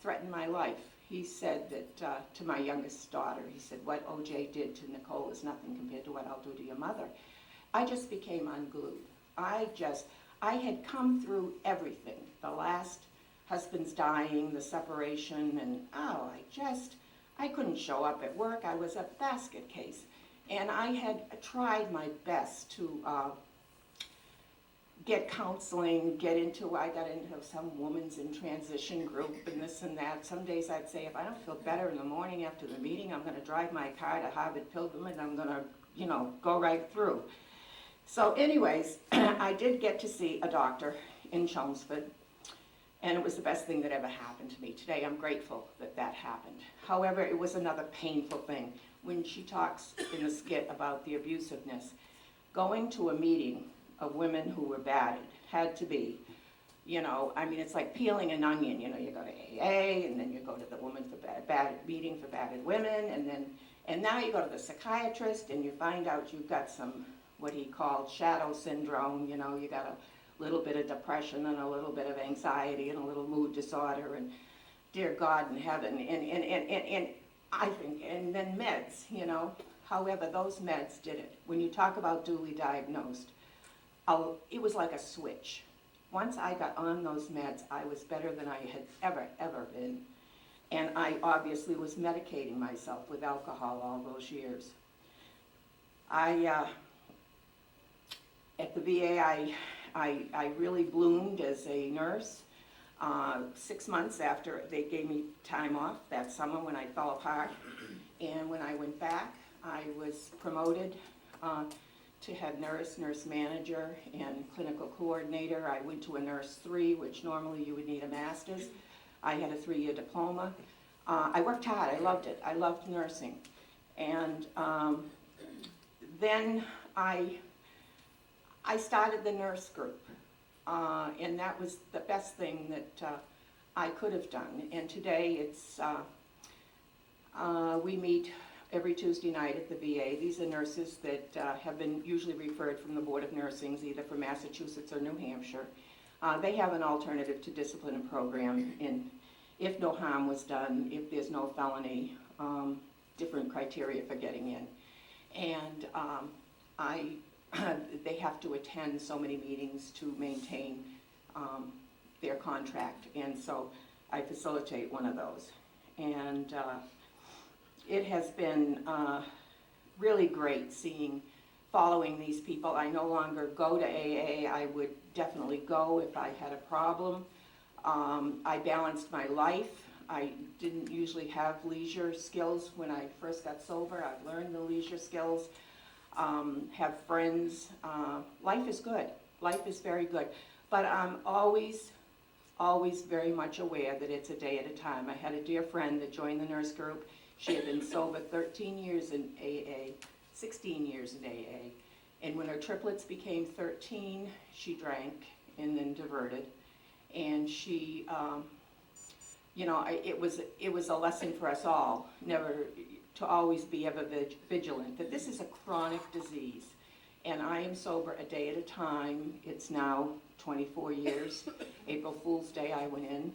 threatened my life. He said that to my youngest daughter, he said, what OJ did to Nicole is nothing compared to what I'll do to your mother. I just became unglued. I had come through everything. The last husband's dying, the separation, and I couldn't show up at work, I was a basket case. And I had tried my best to get counseling, I got into some woman's in transition group and this and that. Some days I'd say, if I don't feel better in the morning after the meeting, I'm gonna drive my car to Harvard Pilgrim and I'm gonna, go right through. So anyways, I did get to see a doctor in Chelmsford, and it was the best thing that ever happened to me. Today I'm grateful that that happened. However, it was another painful thing. When she talks in the skit about the abusiveness, going to a meeting of women who were battered had to be, it's like peeling an onion. You go to AA, and then you go to the woman for meeting for battered women, and now you go to the psychiatrist, and you find out you've got some, what he called shadow syndrome. You got a little bit of depression and a little bit of anxiety and a little mood disorder, and dear God in heaven, and I think, and then meds, However, those meds did it. When you talk about duly diagnosed, it was like a switch. Once I got on those meds, I was better than I had ever been. And I obviously was medicating myself with alcohol all those years. At the VA, I really bloomed as a nurse. 6 months after they gave me time off that summer when I fell apart. And when I went back, I was promoted to head nurse manager, and clinical coordinator. I went to a nurse 3, which normally you would need a master's. I had a 3-year diploma. I worked hard, I loved it. I loved nursing. And then I started the nurse group. And that was the best thing that I could have done. And today we meet every Tuesday night at the VA. These are nurses that have been usually referred from the Board of Nursing, either from Massachusetts or New Hampshire. They have an alternative to discipline program, and if no harm was done, if there's no felony, different criteria for getting in. And they have to attend so many meetings to maintain their contract, and so I facilitate one of those. And it has been really great following these people. I no longer go to AA. I would definitely go if I had a problem. I balanced my life. I didn't usually have leisure skills when I first got sober. I've learned the leisure skills. Have friends. Life is good. Life is very good. But I'm always very much aware that it's a day at a time. I had a dear friend that joined the nurse group. She had been sober 13 years in AA, 16 years in AA. And when her triplets became 13, she drank and then diverted. And she, it was a lesson for us all, never to always be ever vigilant, that this is a chronic disease. And I am sober a day at a time. It's now 24 years. April Fool's Day I went in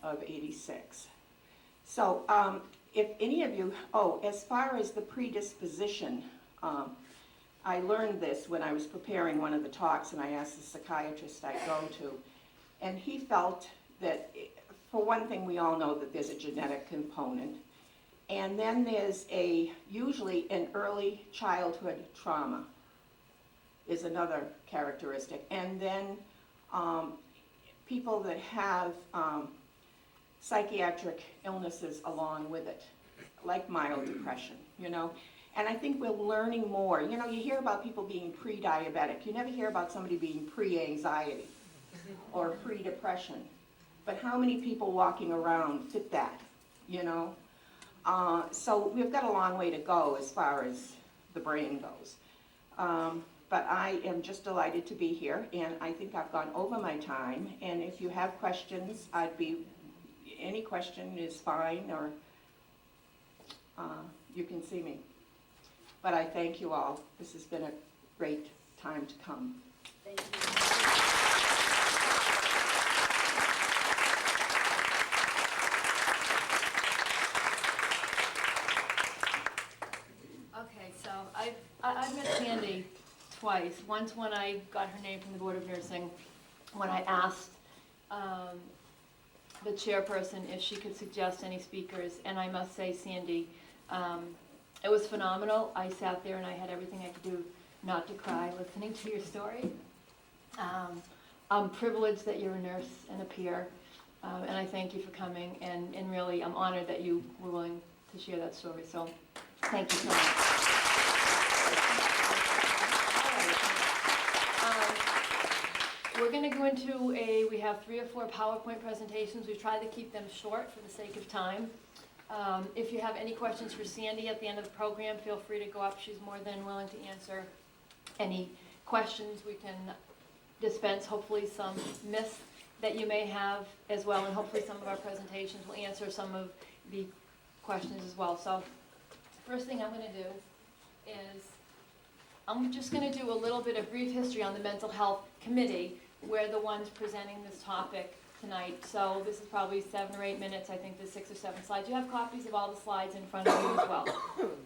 of 86. So if any of you, as far as the predisposition, I learned this when I was preparing one of the talks, and I asked the psychiatrist I go to, and he felt that, for one thing, we all know that there's a genetic component, and then there's usually an early childhood trauma is another characteristic, and then people that have psychiatric illnesses along with it, like mild depression, And I think we're learning more. You hear about people being pre-diabetic. You never hear about somebody being pre-anxiety or pre-depression. But how many people walking around fit that, So we've got a long way to go as far as the brain goes. But I am just delighted to be here, and I think I've gone over my time. And if you have questions, any question is fine, or you can see me. But I thank you all. This has been a great time to come. Thank you. Okay, so I've met Sandy twice. Once when I got her name from the Board of Nursing, when I asked the chairperson if she could suggest any speakers, and I must say, Sandy, it was phenomenal. I sat there and I had everything I could do not to cry listening to your story. I'm privileged that you're a nurse and a peer, and I thank you for coming, and really, I'm honored that you were willing to share that story, so thank you so much. We're going to go into we have 3 or 4 PowerPoint presentations. We've tried to keep them short for the sake of time. If you have any questions for Sandy at the end of the program, feel free to go up. She's more than willing to answer any questions. We can dispense hopefully some myths that you may have as well, and hopefully some of our presentations will answer some of the questions as well. So first thing I'm going to do is I'm just going to do a little bit of brief history on the Mental Health Committee. We're the ones presenting this topic tonight, so this is probably 7 or 8 minutes. I think there's 6 or 7 slides. You have copies of all the slides in front of you as well.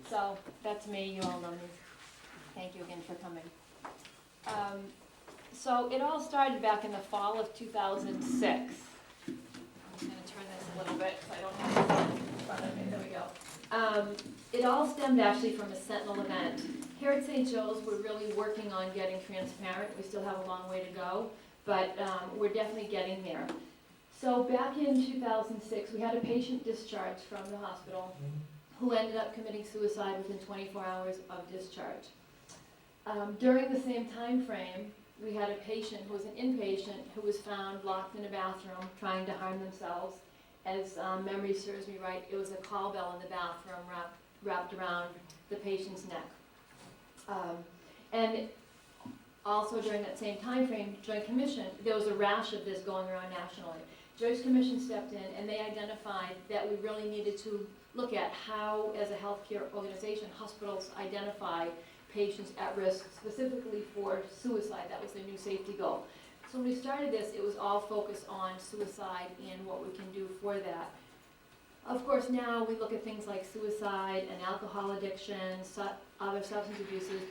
So that's me. You all know me. Thank you again for coming. So it all started back in the fall of 2006. I'm going to turn this a little bit so I don't have it in front of me. There we go. It all stemmed actually from a Sentinel event. Here at St. Joe's, we're really working on getting transparent. We still have a long way to go, but we're definitely getting there. So back in 2006, we had a patient discharged from the hospital who ended up committing suicide within 24 hours of discharge. During the same time frame, we had a patient who was an inpatient who was found locked in a bathroom trying to harm themselves. As memory serves me right, it was a call bell in the bathroom wrapped around the patient's neck. And also during that same time frame, Joint Commission, there was a rash of this going around nationally. Joint Commission stepped in and they identified that we really needed to look at how, as a healthcare organization, hospitals identify patients at risk specifically for suicide. That was their new safety goal. So when we started this, it was all focused on suicide and what we can do for that. Of course, now we look at things like suicide and alcohol addiction, other substance abuses.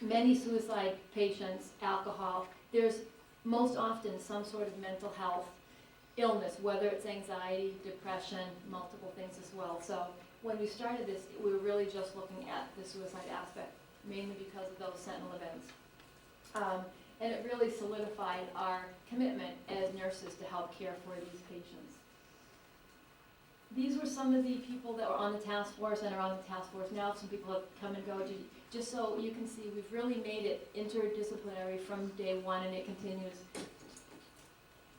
Many suicide patients, alcohol, there's most often some sort of mental health illness, whether it's anxiety, depression, multiple things as well. So when we started this, we were really just looking at the suicide aspect, mainly because of those Sentinel events. And it really solidified our commitment as nurses to help care for these patients. These were some of the people that were on the task force and are on the task force now. Some people have come and go. Just so you can see, we've really made it interdisciplinary from day one, and it continues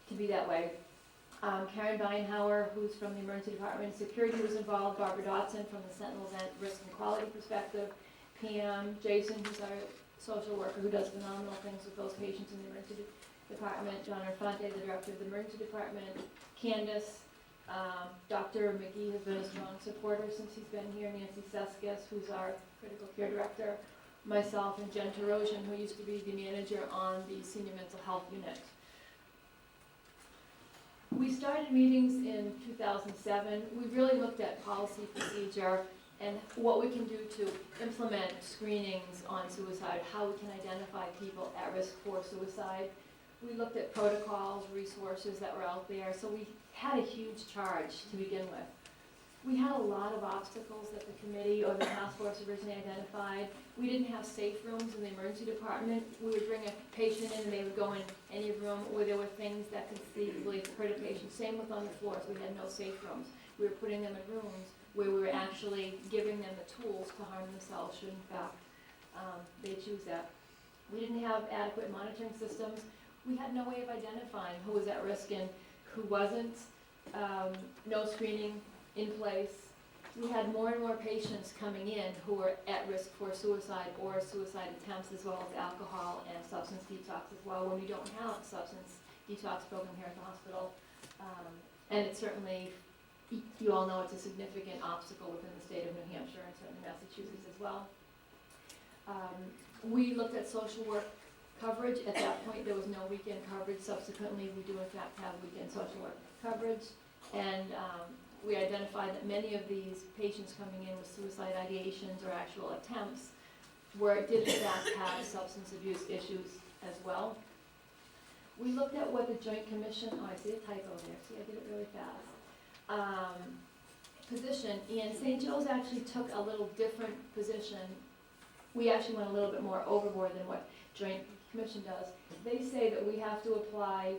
to be that way. Karen Beinhauer, who's from the Emergency Department, Security was involved, Barbara Dotson from the Sentinel Event Risk and Quality perspective, Pam, Jason, who's our social worker who does phenomenal things with those patients in the Emergency Department, John Infante, the Director of the Emergency Department, Candace, Dr. McGee has been a strong supporter since he's been here, Nancy Seskis, who's our Critical Care Director, myself, and Jen Tarosian, who used to be the manager on the Senior Mental Health Unit. We started meetings in 2007. We really looked at policy procedure and what we can do to implement screenings on suicide, how we can identify people at risk for suicide. We looked at protocols, resources that were out there, so we had a huge charge to begin with. We had a lot of obstacles that the committee or the task force originally identified. We didn't have safe rooms in the emergency department. We would bring a patient in and they would go in any room where there were things that could conceivably hurt a patient. Same with on the floors, we had no safe rooms. We were putting them in rooms where we were actually giving them the tools to harm themselves should in fact they choose that. We didn't have adequate monitoring systems. We had no way of identifying who was at risk and who wasn't. No screening in place. We had more and more patients coming in who were at risk for suicide or suicide attempts, as well as alcohol and substance detox as well, when we don't have a substance detox program here at the hospital. And it certainly, you all know it's a significant obstacle within the state of New Hampshire and certainly Massachusetts as well. We looked at social work coverage. At that point, there was no weekend coverage. Subsequently, we do in fact have weekend social work coverage. And we identified that many of these patients coming in with suicide ideations or actual attempts did in fact have substance abuse issues as well. We looked at what the Joint Commission, oh, I see a typo there, see, I did it really fast. Position, and St. Joe's actually took a little different position. We actually went a little bit more overboard than what Joint Commission does. They say that we have to apply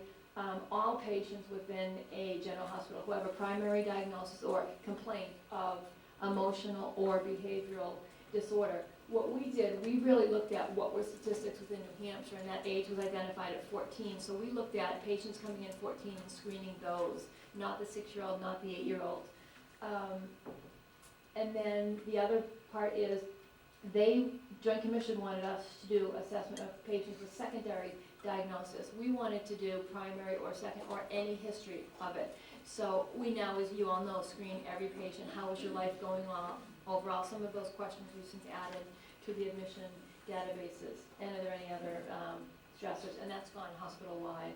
all patients within a general hospital who have a primary diagnosis or complaint of emotional or behavioral disorder. What we did, we really looked at what were statistics within New Hampshire, and that age was identified at 14. So we looked at patients coming in 14 and screening those, not the 6-year-old, not the 8-year-old. And then the other part is Joint Commission wanted us to do assessment of patients with secondary diagnosis. We wanted to do primary or second or any history of it. So we now, as you all know, screen every patient. How is your life going on overall? Some of those questions we've since added to the admission databases. And are there any other stressors? And that's gone hospital-wide.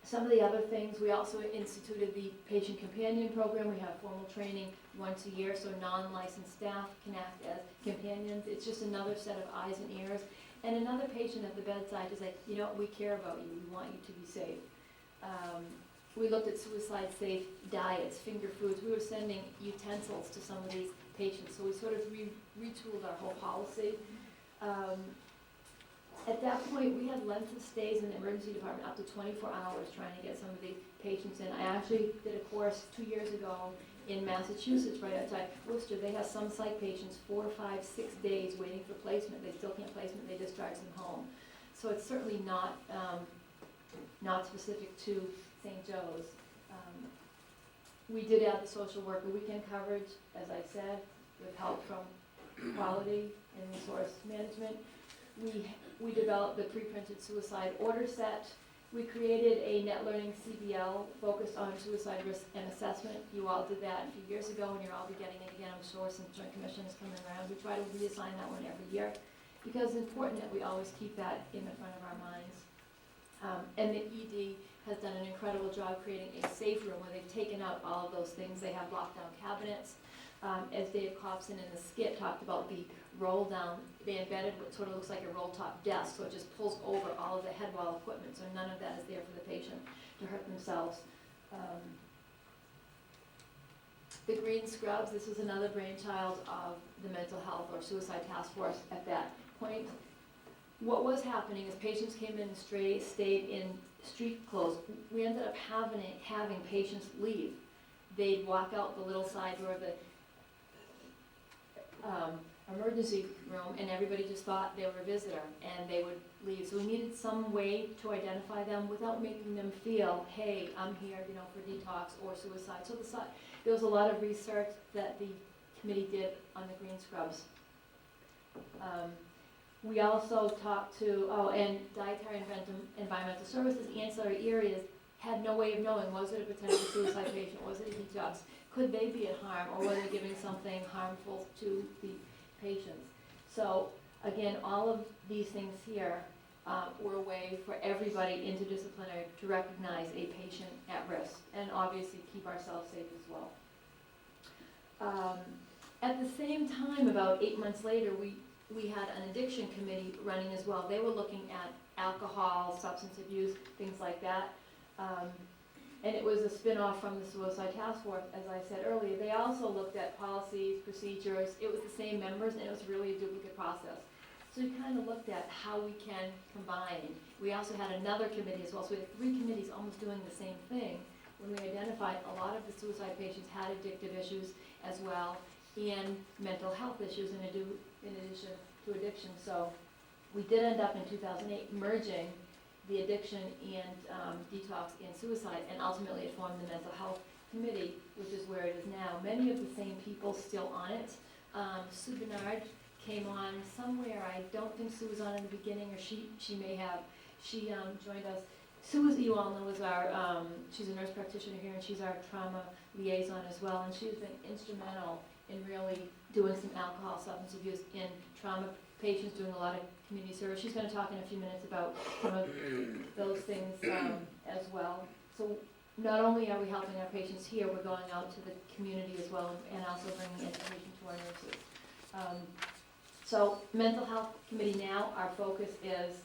Some of the other things, we also instituted the patient companion program. We have formal training once a year, so non-licensed staff can act as companions. It's just another set of eyes and ears. And another patient at the bedside is like, you know, we care about you. We want you to be safe. We looked at suicide-safe diets, finger foods. We were sending utensils to some of these patients, so we sort of retooled our whole policy. At that point, we had length of stays in the emergency department up to 24 hours trying to get some of the patients in. I actually did a course 2 years ago in Massachusetts, right outside Worcester. They have some psych patients 4, 5, 6 days waiting for placement. They still can't placement, they discharge them home. So it's certainly not specific to St. Joe's. We did add the social worker weekend coverage, as I said, with help from quality and resource management. We developed the pre-printed suicide order set. We created a net learning CBL focused on suicide risk and assessment. You all did that a few years ago, and you'll all be getting it again, I'm sure, since Joint Commission is coming around. We try to reassign that one every year because it's important that we always keep that in the front of our minds. And the ED has done an incredible job creating a safe room where they've taken out all of those things. They have lockdown cabinets. As Dave Copson in the skit talked about the roll down, they embedded what sort of looks like a roll top desk, so it just pulls over all of the head wall equipment, so none of that is there for the patient to hurt themselves. The green scrubs, this was another brainchild of the mental health or suicide task force at that point. What was happening is patients came in and stayed in street clothes. We ended up having patients leave. They'd walk out the little side door of the emergency room, and everybody just thought they were a visitor, and they would leave. So we needed some way to identify them without making them feel, hey, I'm here, you know, for detox or suicide. So there was a lot of research that the committee did on the green scrubs. We also talked to, and dietary and environmental services, ancillary areas, had no way of knowing, was it a potential suicide patient, was it a detox? Could they be at harm, or were they giving something harmful to the patients? So again, all of these things here were a way for everybody interdisciplinary to recognize a patient at risk and obviously keep ourselves safe as well. At the same time, about 8 months later, we had an addiction committee running as well. They were looking at alcohol, substance abuse, things like that. And it was a spin-off from the Suicide Task Force, as I said earlier. They also looked at policies, procedures. It was the same members, and it was really a duplicate process. So we kind of looked at how we can combine. We also had another committee as well, so we had 3 committees almost doing the same thing when we identified a lot of the suicide patients had addictive issues as well, and mental health issues in addition to addiction. So we did end up in 2008 merging the addiction and detox and suicide, and ultimately it formed the mental health committee, which is where it is now. Many of the same people still on it. Sue Bernard came on somewhere. I don't think Sue was on in the beginning, or she may have. She joined us. Sue, as you all know, is our, she's a nurse practitioner here, and she's our trauma liaison as well, and she's been instrumental in really doing some alcohol, substance abuse in trauma patients, doing a lot of community service. She's going to talk in a few minutes about some of those things as well. So not only are we helping our patients here, we're going out to the community as well, and also bringing education to our nurses. So mental health committee now, our focus is,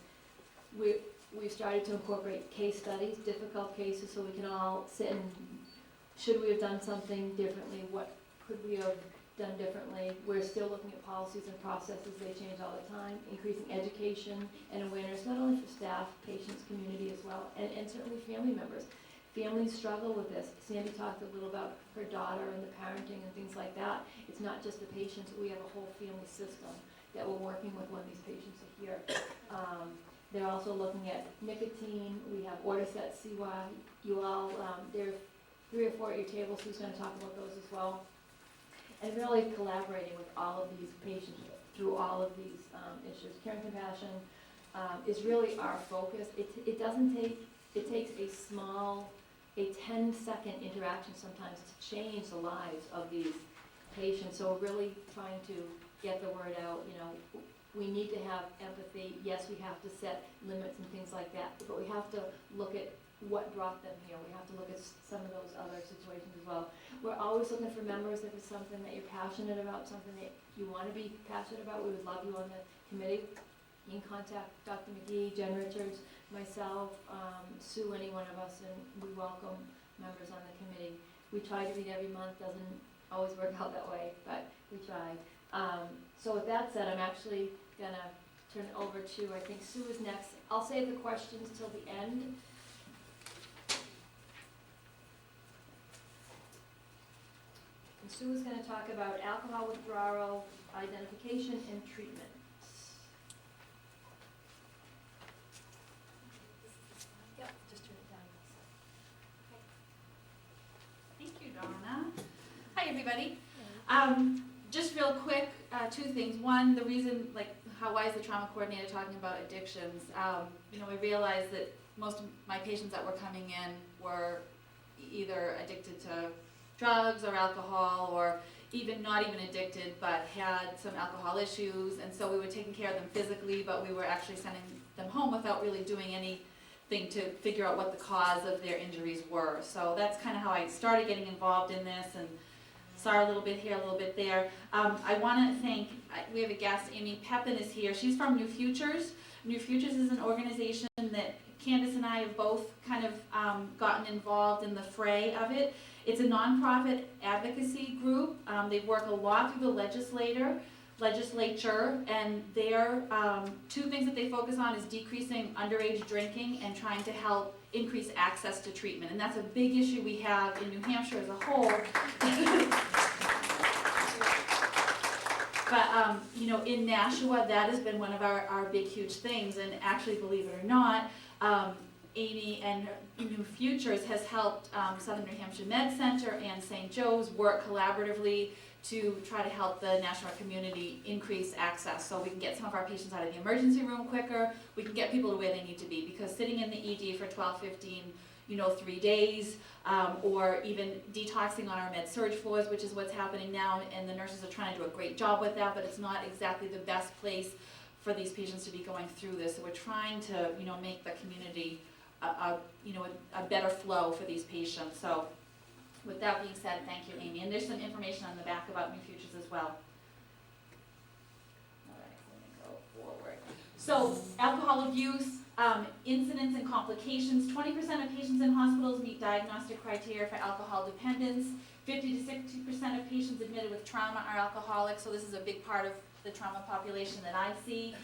we've started to incorporate case studies, difficult cases, so we can all sit and, should we have done something differently? What could we have done differently? We're still looking at policies and processes, they change all the time, increasing education and awareness, not only for staff, patients, community as well, and certainly family members. Families struggle with this. Sandy talked a little about her daughter and the parenting and things like that. It's not just the patients, we have a whole family system that we're working with when these patients are here. They're also looking at nicotine, we have order sets, CY, you all, there are 3 or 4 at your table, Sue's gonna talk about those as well. And really collaborating with all of these patients through all of these issues. Care and compassion is really our focus. It doesn't take, it takes a small, a 10-second interaction sometimes to change the lives of these patients. So we're really trying to get the word out, you know, we need to have empathy. Yes, we have to set limits and things like that, but we have to look at what brought them here. We have to look at some of those other situations as well. We're always looking for members if it's something that you're passionate about, something that you want to be passionate about. We would love you on the committee. You can contact Dr. McGee, Jen Richards, myself, Sue, any one of us, and we welcome members on the committee. We try to meet every month, doesn't always work out that way, but we try. So with that said, I'm actually gonna turn it over to, I think Sue is next. I'll save the questions till the end. And Sue is gonna talk about alcohol withdrawal, identification, and treatment. Yep, just turn it down. Thank you, Donna. Hi, everybody. Just real quick, 2 things. One, the reason, like, why is the trauma coordinator talking about addictions? You know, we realized that most of my patients that were coming in were either addicted to drugs or alcohol, or even not even addicted, but had some alcohol issues, and so we were taking care of them physically, but we were actually sending them home without really doing anything to figure out what the cause of their injuries were. So that's kind of how I started getting involved in this, and saw a little bit here, a little bit there. I want to thank, we have a guest, Amy Pepin is here. She's from New Futures. New Futures is an organization that Candace and I have both kind of gotten involved in the fray of it. It's a nonprofit advocacy group. They work a lot through the legislature, and their 2 things that they focus on is decreasing underage drinking and trying to help increase access to treatment. And that's a big issue we have in New Hampshire as a whole. But, you know, in Nashua, that has been one of our big, huge things. And actually, believe it or not, Amy and New Futures has helped Southern New Hampshire Med Center and St. Joe's work collaboratively to try to help the Nashua community increase access, so we can get some of our patients out of the emergency room quicker, we can get people to where they need to be, because sitting in the ED for 12, 15, 3 days, or even detoxing on our med-surg floors, which is what's happening now, and the nurses are trying to do a great job with that, but it's not exactly the best place for these patients to be going through this. So we're trying to, make the community a better flow for these patients. So with that being said, thank you, Amy. And there's some information on the back about New Futures as well. All right, let me go forward. So alcohol abuse, incidence and complications. 20% of patients in hospitals meet diagnostic criteria for alcohol dependence. 50 to 60% of patients admitted with trauma are alcoholics, so this is a big part of the trauma population that I see.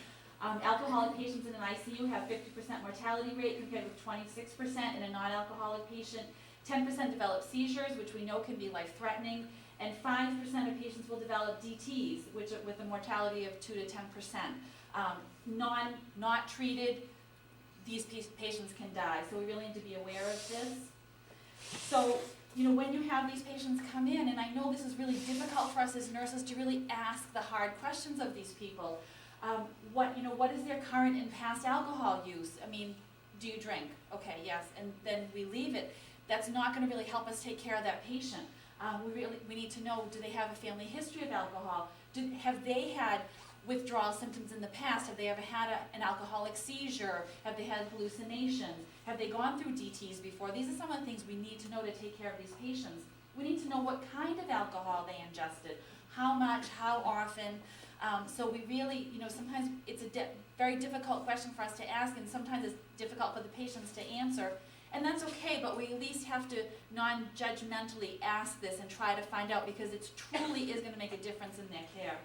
Alcoholic patients in an ICU have 50% mortality rate compared with 26% in a non-alcoholic patient. 10% develop seizures, which we know can be life-threatening, and 5% of patients will develop DTs, which with a mortality of 2 to 10%. Not treated, these patients can die, so we really need to be aware of this. So, when you have these patients come in, and I know this is really difficult for us as nurses to really ask the hard questions of these people. What is their current and past alcohol use? I mean, do you drink? Okay, yes, and then we leave it. That's not going to really help us take care of that patient. We need to know, do they have a family history of alcohol? Have they had withdrawal symptoms in the past? Have they ever had an alcoholic seizure? Have they had hallucinations? Have they gone through DTs before? These are some of the things we need to know to take care of these patients. We need to know what kind of alcohol they ingested, how much, how often. So we really, sometimes it's a very difficult question for us to ask, and sometimes it's difficult for the patients to answer. And that's okay, but we at least have to non-judgmentally ask this and try to find out, because it truly is going to make a difference in their care.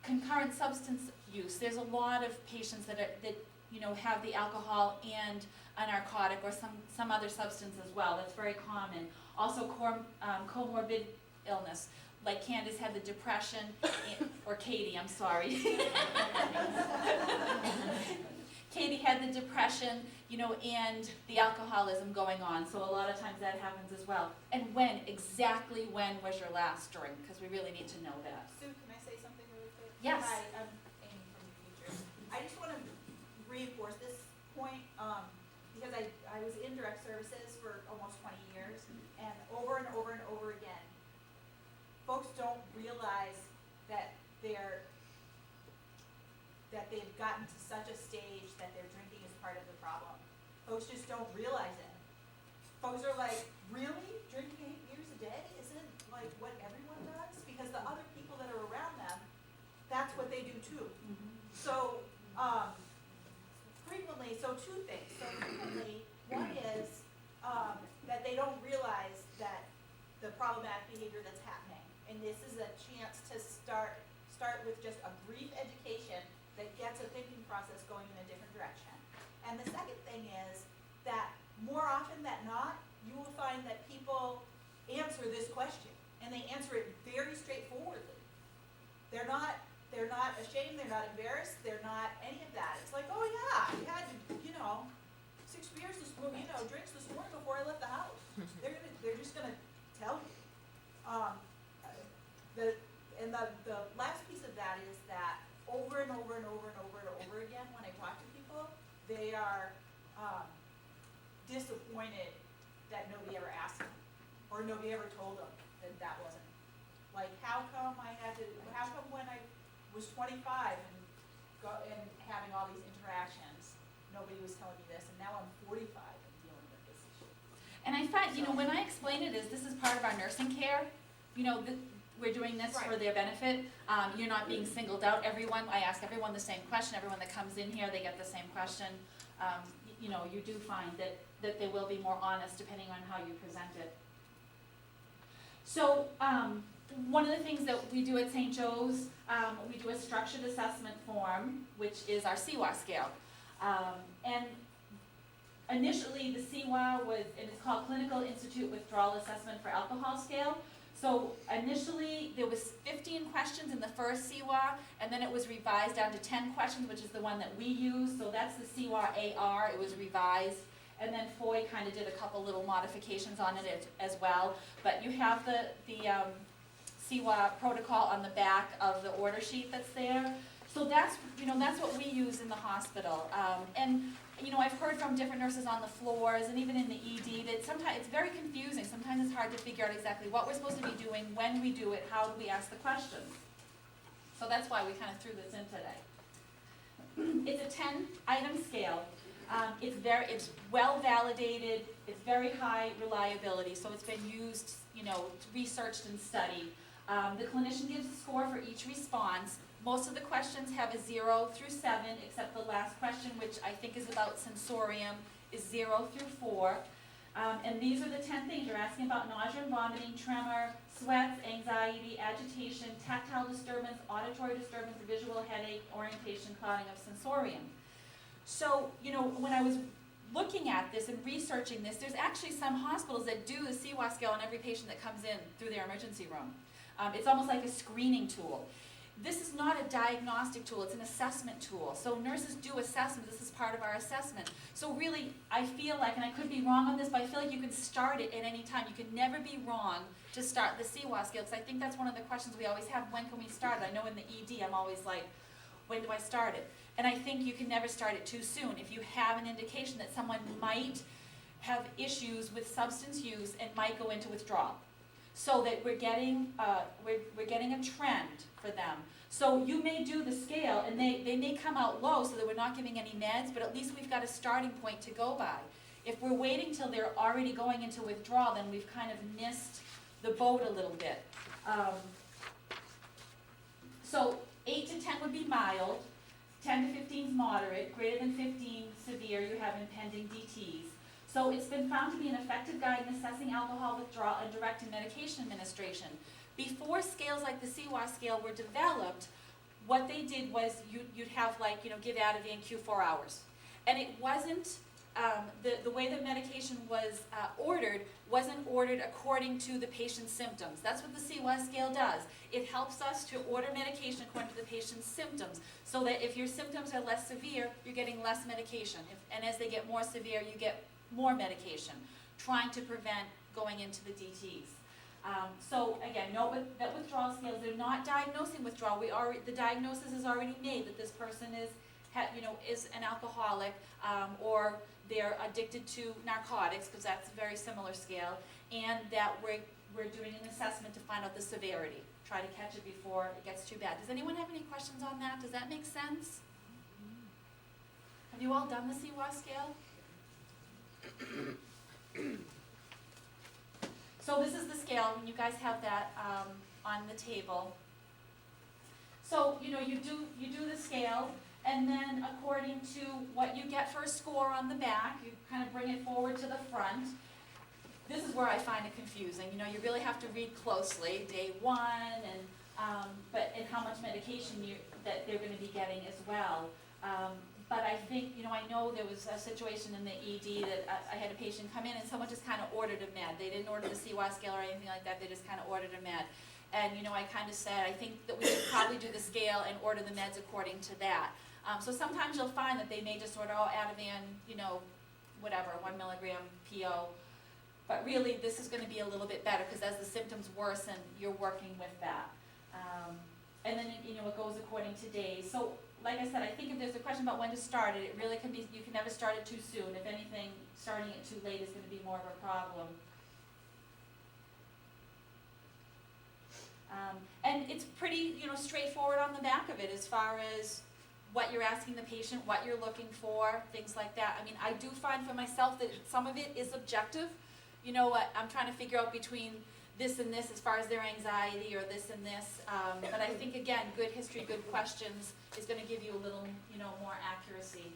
Concurrent substance use. There's a lot of patients that have the alcohol and a narcotic or some other substance as well. That's very common. Also comorbid illness. Like Candace had the depression, or Katie, I'm sorry. Katie had the depression, and the alcoholism going on. So a lot of times that happens as well. And exactly when was your last drink? Because we really need to know that. Sue, can I say something really quick? Yes. Hi, I'm Amy from the future. I just want to reinforce this point, because I was in direct services for almost 20 years, and over and over and over again, folks don't realize that they've gotten to such a stage that their drinking is part of the problem. Folks just don't realize it. Folks are like, really? Drinking 8 beers a day isn't like what everyone does? Because the other people that are around them, that's what they do too. So, frequently, two things. So frequently, one is that they don't realize that the problematic behavior that's happening. And this is a chance to start with just a brief education that gets a thinking process going in a different direction. And the second thing is that more often than not, you will find that people answer this question, and they answer it very straightforwardly. They're not ashamed, they're not embarrassed, they're not any of that. It's like, oh yeah, I had 6 beers this morning, drinks this morning before I left the house. They're just gonna tell you. The last piece of that is that over and over and over and over and over again, when I talk to people, they are disappointed that nobody ever asked them, or nobody ever told them that wasn't. Like, how come when I was 25 and having all these interactions, nobody was telling me this, and now I'm 45 and dealing with this issue. And I find, when I explain it, this is part of our nursing care. We're doing this for their benefit. You're not being singled out. I ask everyone the same question. Everyone that comes in here, they get the same question. You do find that they will be more honest depending on how you present it. So, one of the things that we do at St. Joe's, we do a structured assessment form, which is our CWA scale. And initially, the CWA and it's called Clinical Institute Withdrawal Assessment for Alcohol Scale. So initially, there was 15 questions in the first CWA, and then it was revised down to 10 questions, which is the one that we use. So that's the CWA AR, it was revised. And then Foy kind of did a couple little modifications on it as well. But you have the CWA protocol on the back of the order sheet that's there. So that's what we use in the hospital. I've heard from different nurses on the floors and even in the ED that sometimes it's very confusing. Sometimes it's hard to figure out exactly what we're supposed to be doing, when we do it, how do we ask the questions. So that's why we kind of threw this in today. It's a 10-item scale. It's well validated. It's very high reliability. So it's been used, researched and studied. The clinician gives a score for each response. Most of the questions have a 0 through 7, except the last question, which I think is about sensorium, is 0 through 4. And these are the 10 things. You're asking about nausea and vomiting, tremor, sweats, anxiety, agitation, tactile disturbance, auditory disturbance, visual headache, orientation, clouding of sensorium. So, when I was looking at this and researching this, there's actually some hospitals that do the CWA scale on every patient that comes in through their emergency room. It's almost like a screening tool. This is not a diagnostic tool, it's an assessment tool. So nurses do assessment, this is part of our assessment. So really, I feel like, and I could be wrong on this, but I feel like you can start it at any time. You can never be wrong to start the CWA scale, because I think that's one of the questions we always have, when can we start it? I know in the ED, I'm always like, when do I start it? And I think you can never start it too soon. If you have an indication that someone might have issues with substance use and might go into withdrawal. So that we're getting a trend for them. So you may do the scale, and they may come out low so that we're not giving any meds, but at least we've got a starting point to go by. If we're waiting till they're already going into withdrawal, then we've kind of missed the boat a little bit. So So 8 to 10 would be mild, 10 to 15 is moderate, greater than 15 severe, you have impending DTs. So it's been found to be an effective guide in assessing alcohol withdrawal and directing medication administration. Before scales like the CWAS scale were developed, what they did was you'd have like, give Ativan Q4 hours. And it wasn't, the way the medication was ordered wasn't ordered according to the patient's symptoms. That's what the CWAS scale does. It helps us to order medication according to the patient's symptoms, so that if your symptoms are less severe, you're getting less medication. And as they get more severe, you get more medication, trying to prevent going into the DTs. So again, note that withdrawal scales, they're not diagnosing withdrawal. The diagnosis is already made that this person is an alcoholic, or they're addicted to narcotics, because that's a very similar scale, and that we're doing an assessment to find out the severity. Try to catch it before it gets too bad. Does anyone have any questions on that? Does that make sense? Have you all done the CWAS scale? So this is the scale, and you guys have that on the table. So, you do the scale, and then according to what you get for a score on the back, you kind of bring it forward to the front. This is where I find it confusing. You really have to read closely, day 1, and how much medication that they're going to be getting as well. But I think, I know there was a situation in the ED that I had a patient come in and someone just kind of ordered a med. They didn't order the CWAS scale or anything like that, they just kind of ordered a med. And, I kind of said, I think that we should probably do the scale and order the meds according to that. So sometimes you'll find that they may just order, Ativan, whatever, 1 milligram PO. But really, this is going to be a little bit better, because as the symptoms worsen, you're working with that. And then, it goes according to days. So, like I said, I think if there's a question about when to start it, it really can be, you can never start it too soon. If anything, starting it too late is going to be more of a problem. And it's pretty, straightforward on the back of it as far as what you're asking the patient, what you're looking for, things like that. I mean, I do find for myself that some of it is objective. I'm trying to figure out between this and this as far as their anxiety, or this and this. But I think, again, good history, good questions is going to give you a little, more accuracy.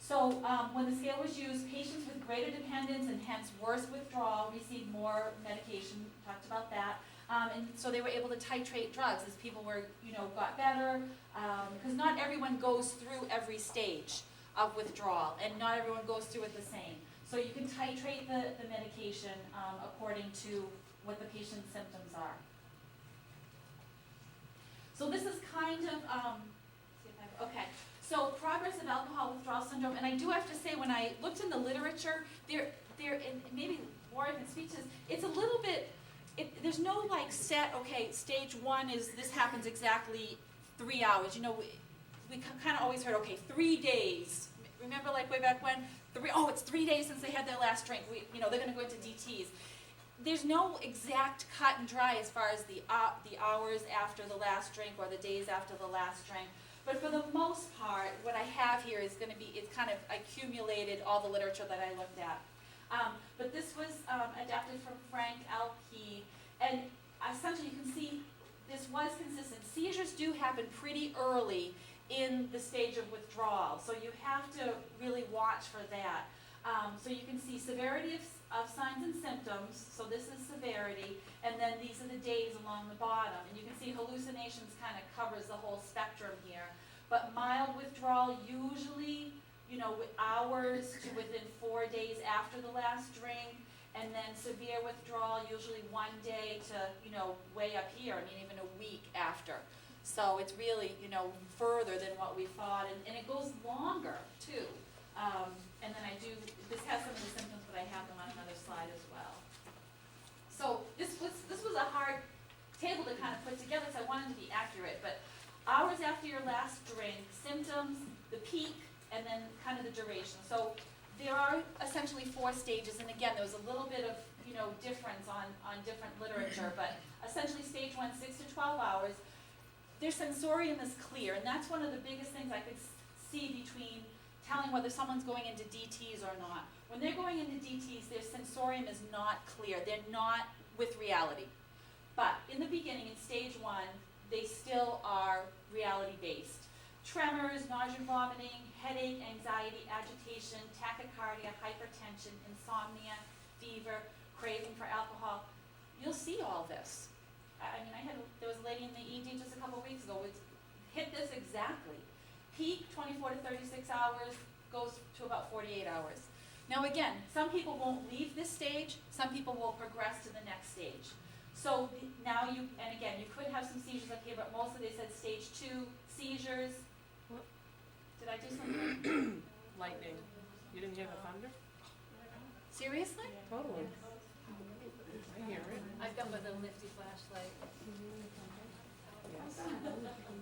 So when the scale was used, patients with greater dependence and hence worse withdrawal received more medication. Talked about that. And so they were able to titrate drugs as people were, got better. Because not everyone goes through every stage of withdrawal, and not everyone goes through it the same. So you can titrate the medication according to what the patient's symptoms are. So this is kind of, okay. So progress of alcohol withdrawal syndrome, and I do have to say, when I looked in the literature, and maybe Laura can speak to this, it's a little bit, there's no set, okay, stage 1 is, this happens exactly 3 hours. We kind of always heard, okay, 3 days. Remember way back when? It's 3 days since they had their last drink. They're going to go into DTs. There's no exact cut and dry as far as the hours after the last drink or the days after the last drink. But for the most part, what I have here is going to be, it's kind of accumulated all the literature that I looked at. But this was adapted from Frank L. Key, and essentially you can see this was consistent. Seizures do happen pretty early in the stage of withdrawal, so you have to really watch for that. So you can see severity of signs and symptoms, so this is severity, and then these are the days along the bottom. And you can see hallucinations kind of covers the whole spectrum here. But mild withdrawal usually, hours to within 4 days after the last drink, and then severe withdrawal usually 1 day to, way up here, even a week after. So it's really, further than what we thought, and it goes longer too. And then this has some of the symptoms, but I have them on another slide as well. So this was a hard table to kind of put together, so I wanted to be accurate, but hours after your last drink, symptoms, the peak, and then kind of the duration. So there are essentially 4 stages, and again, there was a little bit of, difference on different literature, but essentially stage 1, 6 to 12 hours. Their sensorium is clear, and that's one of the biggest things I could see between telling whether someone's going into DTs or not. When they're going into DTs, their sensorium is not clear. They're not with reality. But in the beginning, in stage 1, they still still are reality-based. Tremors, nausea, vomiting, headache, anxiety, agitation, tachycardia, hypertension, insomnia, fever, craving for alcohol. You'll see all this. I mean, there was a lady in the ED just a couple of weeks ago, which hit this exactly. Peak 24 to 36 hours, goes to about 48 hours. Now again, some people won't leave this stage, some people will progress to the next stage. So now and again, you could have some seizures up here, but mostly they said stage 2 seizures. Did I do something? Lightning. You didn't hear the thunder? Seriously? Totally. I hear it. I've got with a nifty flashlight.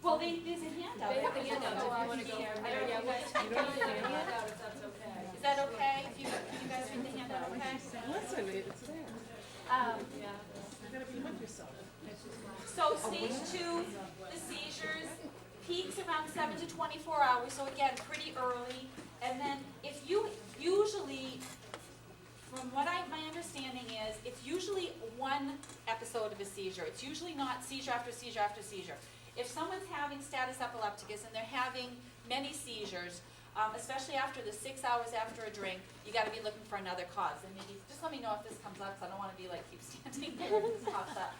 Well, there's a handout. They have the handout if you wanna go. Here. I don't know, guys you don't need a handout if that's okay. Is that okay? If you guys read the handout, okay? Listen, it's there. Yeah. You gotta be with yourself. So stage 2, the seizures, peaks around 7 to 24 hours, so again, pretty early. And then if you usually, from what my understanding is, it's usually one episode of a seizure. It's usually not seizure after seizure after seizure. If someone's having status epilepticus and they're having many seizures, especially after the 6 hours after a drink, you gotta be looking for another cause. And maybe, just let me know if this comes up, because I don't wanna be like, keep standing there when this pops up.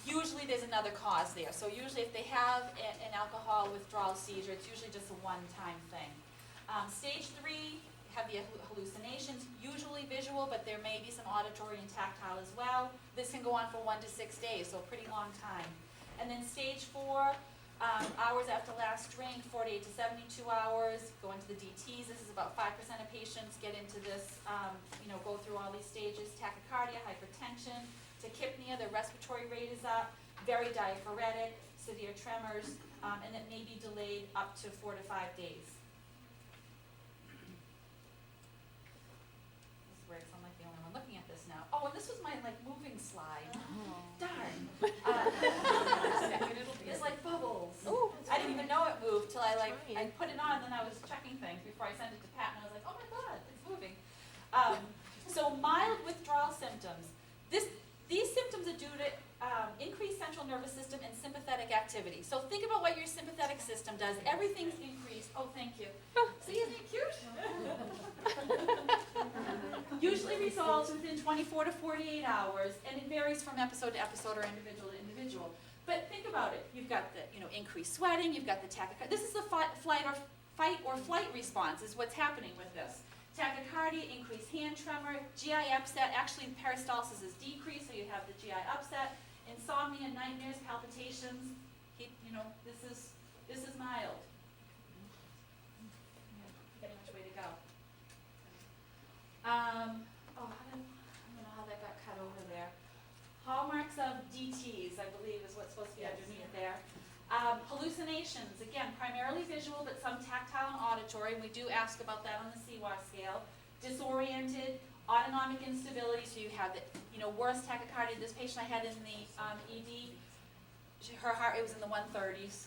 Usually there's another cause there. So usually if they have an alcohol withdrawal seizure, it's usually just a one-time thing. Stage 3, have the hallucinations, usually visual, but there may be some auditory and tactile as well. This can go on for 1 to 6 days, so a pretty long time. And then stage 4, hours after last drink, 48 to 72 hours, go into the DTs. This is about 5% of patients get into this, go through all these stages. Tachycardia, hypertension, tachypnea, the respiratory rate is up, very diaphoretic, severe tremors, and it may be delayed up to 4 to 5 days. This works, I'm like the only one looking at this now. Oh, and this was my moving slide. Darn. It's like bubbles. I didn't even know it moved till I put it on, and then I was checking things before I sent it to Pat, and I was like, oh my God, it's moving. So mild withdrawal symptoms. These symptoms are due to increased central nervous system and sympathetic activity. So think about what your sympathetic system does. Everything's increased. Oh, thank you. See, isn't it cute? Usually resolves within 24 to 48 hours, and it varies from episode to episode or individual to individual. But think about it. You've got the increased sweating. You've got the tachycardia. This is the fight or flight response is what's happening with this. Tachycardia, increased hand tremor, GI upset, actually peristalsis is decreased, so you have the GI upset, insomnia, nightmares, palpitations, this is mild. Getting much way to go. I don't know how that got cut over there. Hallmarks of DTs, I believe, is what's supposed to be underneath there. Hallucinations, again, primarily visual, but some tactile and auditory, and we do ask about that on the CWAS scale. Disoriented, autonomic instability, so you have the, worse tachycardia. This patient I had in the ED, her heart rate was in the 130s.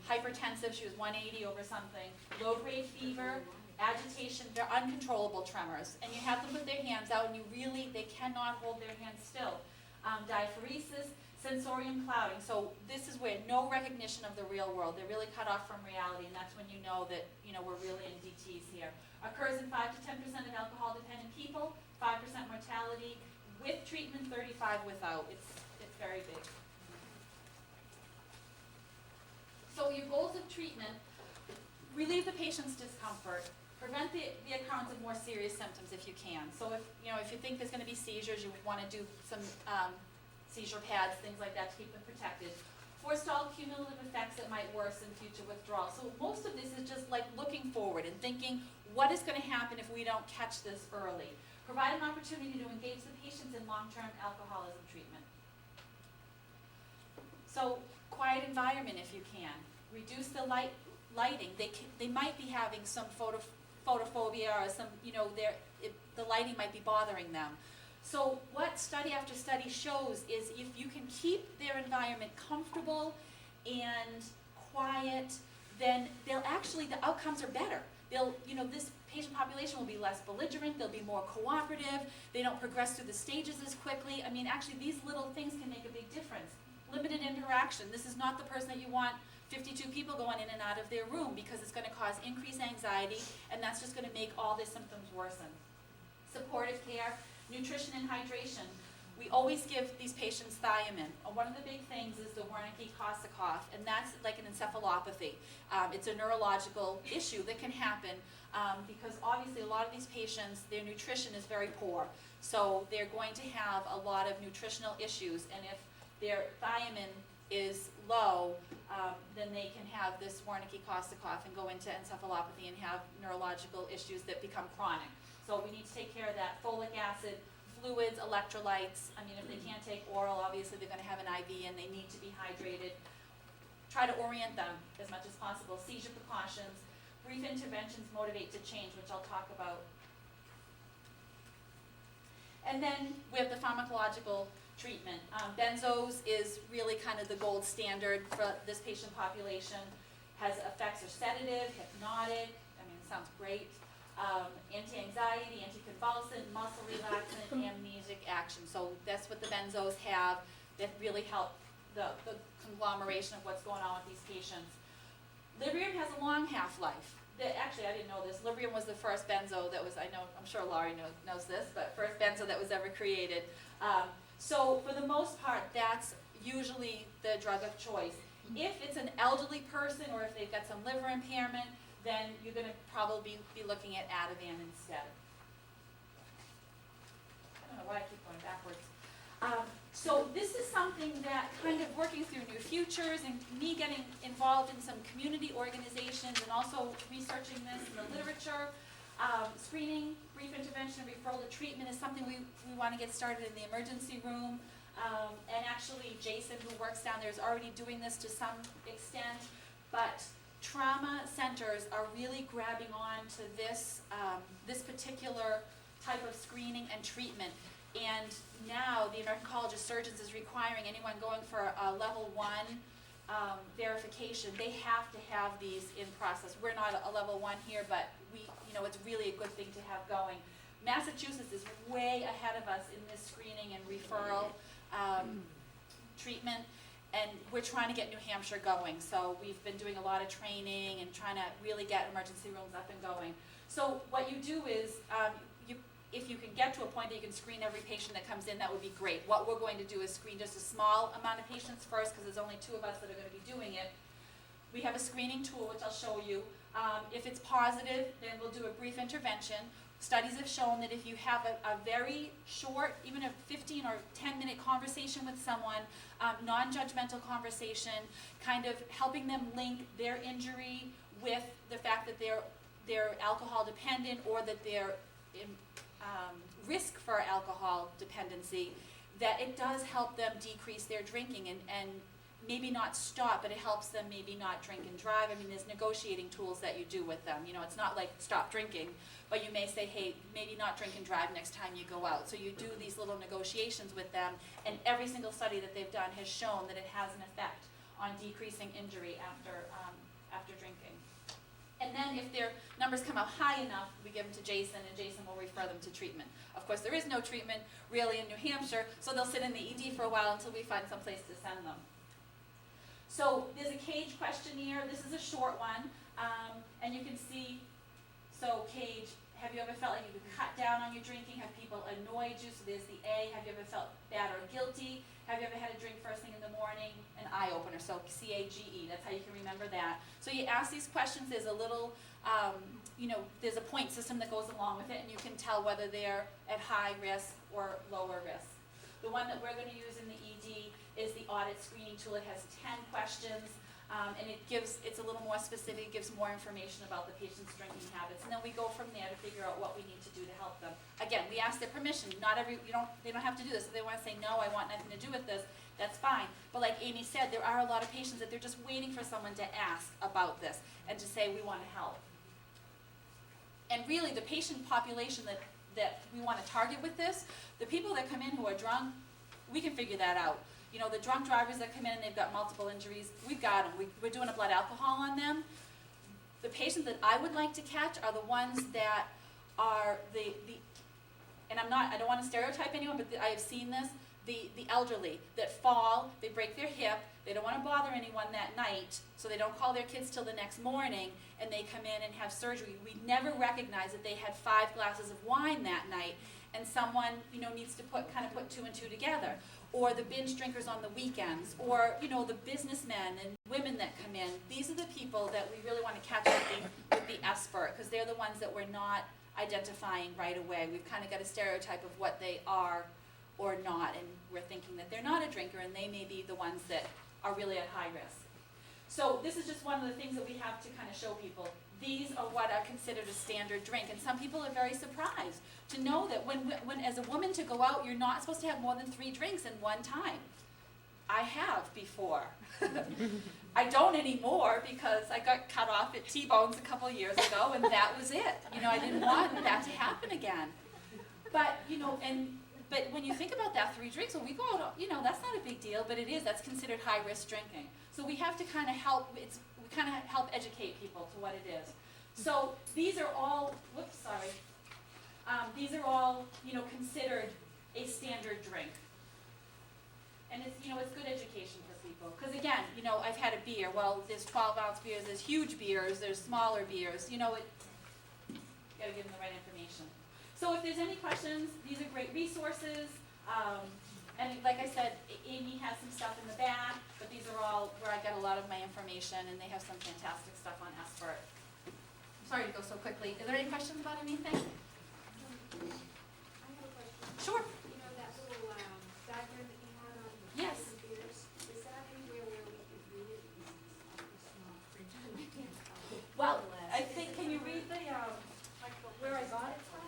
Hypertensive, she was 180 over something. Low-grade fever, agitation, they're uncontrollable tremors. And you have them put their hands out, and they cannot hold their hands still. Diaphoresis, sensorium clouding. So this is where no recognition of the real world. They're really cut off from reality, and that's when you know that we're really in DTs here. Occurs in 5 to 10% of alcohol-dependent people, 5% mortality with treatment, 35 without. It's very big. So your goals of treatment: relieve the patient's discomfort, prevent the occurrence of more serious symptoms if you can. So if you think there's going to be seizures, you would want to do some seizure pads, things like that, to keep them protected. Forestall cumulative effects that might worsen future withdrawal. So most of this is just looking forward and thinking, what is going to happen if we don't catch this early? Provide an opportunity to engage the patients in long-term alcoholism treatment. So quiet environment if you can. Reduce the lighting. They might be having some photophobia or some, the lighting might be bothering them. So what study after study shows is if you can keep their environment comfortable and quiet, then the outcomes are better. This patient population will be less belligerent, they'll be more cooperative, they don't progress through the stages as quickly. I mean, actually these little things can make a big difference. limited interaction. This is not the person that you want 52 people going in and out of their room, because it's gonna cause increased anxiety, and that's just gonna make all their symptoms worsen. Supportive care, nutrition and hydration. We always give these patients thiamine. One of the big things is the Wernicke-Korsakoff, and that's like an encephalopathy. It's a neurological issue that can happen because obviously a lot of these patients, their nutrition is very poor. So they're going to have a lot of nutritional issues, and if their thiamine is low, then they can have this Wernicke-Korsakoff and go into encephalopathy and have neurological issues that become chronic. So we need to take care of that. Folic acid, fluids, electrolytes. I mean, if they can't take oral, obviously they're gonna have an IV and they need to be hydrated. Try to orient them as much as possible. Seizure precautions, brief interventions motivate to change, which I'll talk about. And then we have the pharmacological treatment. Benzos is really kind of the gold standard for this patient population. Has effects are sedative, hypnotic, I mean, it sounds great. Anti-anxiety, anticonvulsant, muscle relaxant, amnesic action. So that's what the benzos have that really help the conglomeration of what's going on with these patients. Librium has a long half-life. Actually, I didn't know this. Librium was the first benzo that was, I'm sure Laurie knows this, but first benzo that was ever created. So for the most part, that's usually the drug of choice. If it's an elderly person or if they've got some liver impairment, then you're going to probably be looking at Ativan instead. I don't know why I keep going backwards. So this is something that kind of working through New Futures and me getting involved in some community organizations and also researching this in the literature. Screening, brief intervention, referral to treatment is something we want to get started in the emergency room. And actually Jason, who works down there, is already doing this to some extent. But trauma centers are really grabbing on to this, this particular type of screening and treatment. And now the American College of Surgeons is requiring anyone going for a level 1 verification, they have to have these in process. We're not a level 1 here, but it's really a good thing to have going. Massachusetts is way ahead of us in this screening and referral treatment. And we're trying to get New Hampshire going. So we've been doing a lot of training and trying to really get emergency rooms up and going. So what you do is, if you can get to a point that you can screen every patient that comes in, that would be great. What we're going to do is screen just a small amount of patients first, because there's only 2 of us that are going to be doing it. We have a screening tool, which I'll show you. If it's positive, then we'll do a brief intervention. Studies have shown that if you have a very short, even a 15 or 10-minute conversation with someone, non-judgmental conversation, kind of helping them link their injury with the fact that they're alcohol dependent or that they're risk for alcohol dependency, that it does help them decrease their drinking and maybe not stop, but it helps them maybe not drink and drive. I mean, there's negotiating tools that you do with them. It's not like stop drinking, but you may say, hey, maybe not drink and drive next time you go out. So you do these little negotiations with them, and every single study that they've done has shown that it has an effect on decreasing injury after drinking. And then if their numbers come out high enough, we give them to Jason, and Jason will refer them to treatment. Of course, there is no treatment really in New Hampshire, so they'll sit in the ED for a while until we find some place to send them. So there's a CAGE questionnaire. This is a short one, and you can see, so CAGE, have you ever felt like you could cut down on your drinking? Have people annoyed you? So there's the A. Have you ever felt bad or guilty? Have you ever had a drink first thing in the morning? An eye opener, so CAGE, that's how you can remember that. So you ask these questions, there's a little, there's a point system that goes along with it, and you can tell whether they're at high risk or lower risk. The one that we're going to use in the ED is the audit screening tool. It has 10 questions, and it's a little more specific, it gives more information about the patient's drinking habits, and then we go from there to figure out what we need to do to help them. Again, we ask their permission. They don't have to do this. If they want to say, no, I want nothing to do with this, that's fine. But like Amy said, there are a lot of patients that they're just waiting for someone to ask about this and to say, we want to help. And really, the patient population that we want to target with this, the people that come in who are drunk, we can figure that out. The drunk drivers that come in and they've got multiple injuries, we've got them. We're doing a blood alcohol on them. The patients that I would like to catch are the ones that are and I don't want to stereotype anyone, but I have seen this, the elderly that fall, they break their hip, they don't want to bother anyone that night, so they don't call their kids till the next morning, and they come in and have surgery. We never recognize that they had 5 glasses of wine that night, and someone, needs to put 2 and 2 together. Or the binge drinkers on the weekends, or, the businessmen and women that come in. These are the people that we really want to catch with the expert, because they're the ones that we're not identifying right away. We've kind of got a stereotype of what they are or not, and we're thinking that they're not a drinker, and they may be the ones that are really at high risk. So this is just one of the things that we have to kind of show people. These are what are considered a standard drink, and some people are very surprised to know that when as a woman to go out, you're not supposed to have more than 3 drinks in one time. I have before. I don't anymore because I got cut off at T-Bones a couple years ago, and that was it. I didn't want that to happen again. But, but when you think about that, 3 drinks, when we go out, that's not a big deal, but it is. That's considered high-risk drinking. So we have to kind of help, help educate people to what it is. So these are all, these are all, considered a standard drink. And it's, it's good education for people. Because again, I've had a beer. Well, there's 12-ounce beers, there's huge beers, there's smaller beers. You gotta give them the right information. So if there's any questions, these are great resources. And like I said, Amy has some stuff in the back, but these are all where I get a lot of my information, and they have some fantastic stuff on Espert. I'm sorry to go so quickly. Are there any questions about anything? I have a question. Sure. That little diagram that you had on the Yes. computers, is that anywhere where we can read it? It's not printed. Well, I think, can you read the, where I got it from?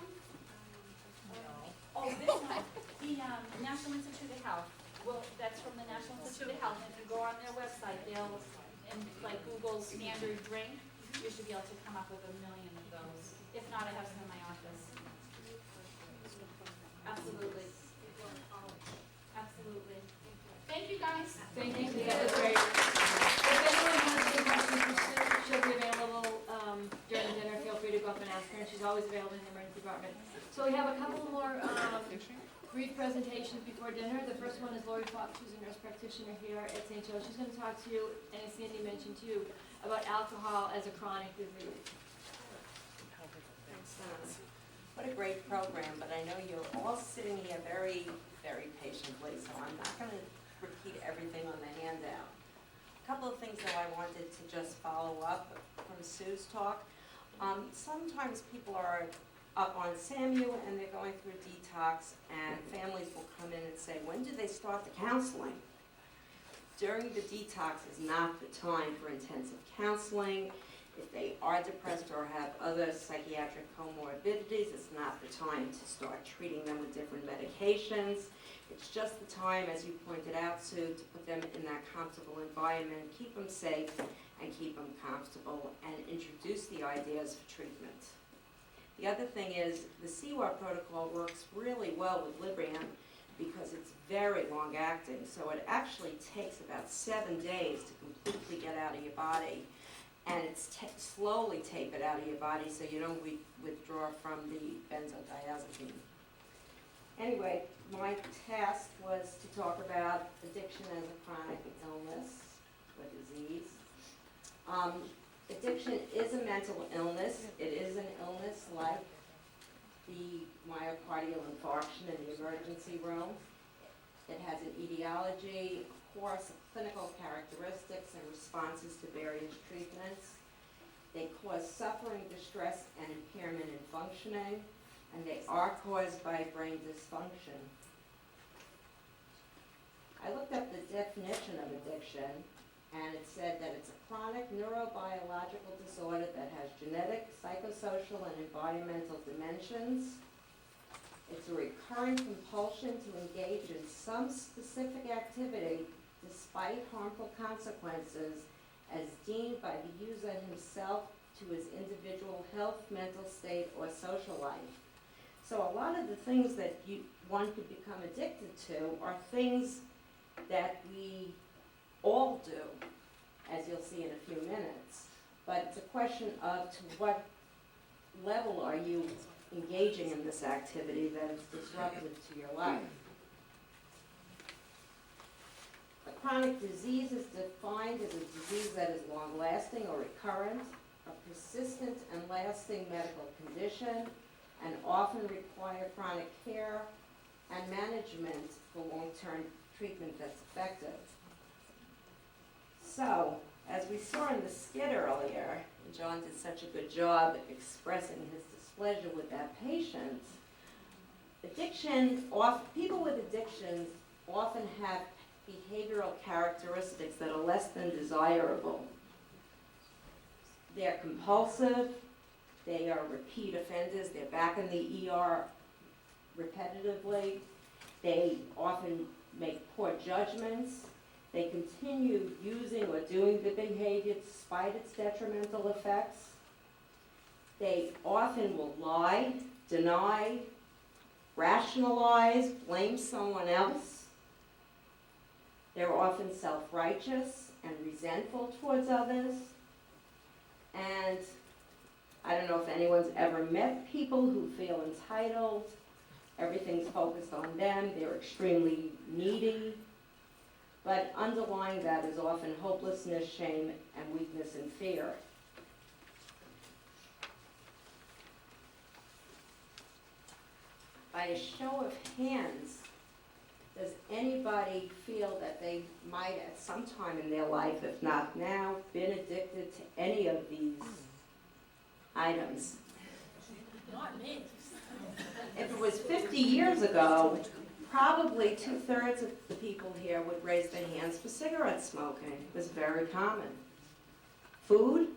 Oh, this one, the National Institute of Health. Well, that's from the National Institute of Health, and if you go on their website, they'll, and like Google standard drink, you should be able to come up with 1 million of those. If not, I have some in my office. Absolutely. Absolutely. Thank you, guys. Thank you, that was great. If anyone has any questions for Sue, she'll be available during dinner. Feel free to go up and ask her, and she's always available in the emergency department. So we have a couple more brief presentations before dinner. The first one is Lori Fox, who's a nurse practitioner here at St. Joe. She's going to talk to you, and as Sandy mentioned too, about alcohol as a chronic disease. What a great program, but I know you're all sitting here very, very patiently, so I'm not going to repeat everything on the handout. A couple of things that I wanted to just follow up from Sue's talk. Sometimes people are up on SAMU and they're going through detox, and families will come in and say, when do they start the counseling? During the detox is not the time for intensive counseling. If they are depressed or have other psychiatric comorbidities, it's not the time to start treating them with different medications. It's just the time, as you pointed out, Sue, to put them in that comfortable environment, keep them safe and keep them comfortable, and introduce the ideas for treatment. The other thing is the CWAR protocol works really well with Librium because it's very long acting, so it actually takes about 7 days to completely get out of your body, and it's slowly tape it out of your body so you don't withdraw from the benzodiazepine. Anyway, my task was to talk about addiction as a chronic illness or disease. Addiction is a mental illness. It is an illness like the myocardial infarction in the emergency room. It has an etiology, a course of clinical characteristics and responses to various treatments. They cause suffering, distress, and impairment in functioning, and they are caused by brain dysfunction. I looked up the definition of addiction, and it said that it's a chronic neurobiological disorder that has genetic, psychosocial, and environmental dimensions. It's a recurring compulsion to engage in some specific activity despite harmful consequences as deemed by the user himself to his individual health, mental state, or social life. So a lot of the things that one could become addicted to are things that we all do, as you'll see in a few minutes. But it's a question of to what level are you engaging in this activity that is disruptive to your life. Chronic disease is defined as a disease that is long-lasting or recurrent, a persistent and lasting medical condition, and often require chronic care and management for long-term treatment that's effective. So, as we saw in the skit earlier, and John did such a good job expressing his displeasure with that patient, people with addictions often have behavioral characteristics that are less than desirable. They're compulsive, they are repeat offenders, they're back in the ER repetitively, they often make poor judgments, they continue using or doing the behavior despite its detrimental effects. They often will lie, deny, rationalize, blame someone else. They're often self-righteous and resentful towards others. And I don't know if anyone's ever met people who feel entitled, everything's focused on them, they're extremely needy. But underlying that is often hopelessness, shame, and weakness and fear. By a show of hands, does anybody feel that they might at some time in their life, if not now, been addicted to any of these items? Not me. If it was 50 years ago, probably 2/3 of the people here would raise their hands for cigarette smoking. It was very common. Food?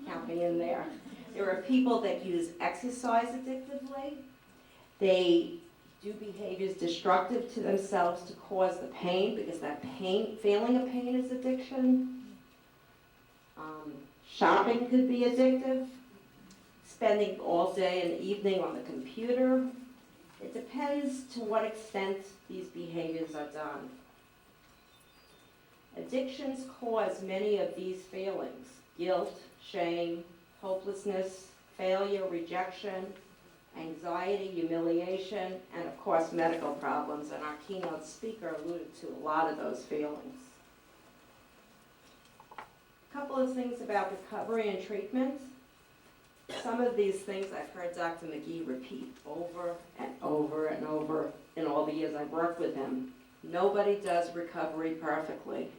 Count me in there. There are people that use exercise addictively. They do behaviors destructive to themselves to cause the pain, because that pain, feeling of pain is addiction. Shopping could be addictive. Spending all day and evening on the computer. It depends to what extent these behaviors are done. Addictions cause many of these feelings: guilt, shame, hopelessness, failure, rejection, anxiety, humiliation, and of course medical problems, and our keynote speaker alluded to a lot of those feelings. A couple of things about recovery and treatment. Some of these things I've heard Dr. McGee repeat over and over and over in all the years I've worked with him. Nobody does recovery perfectly.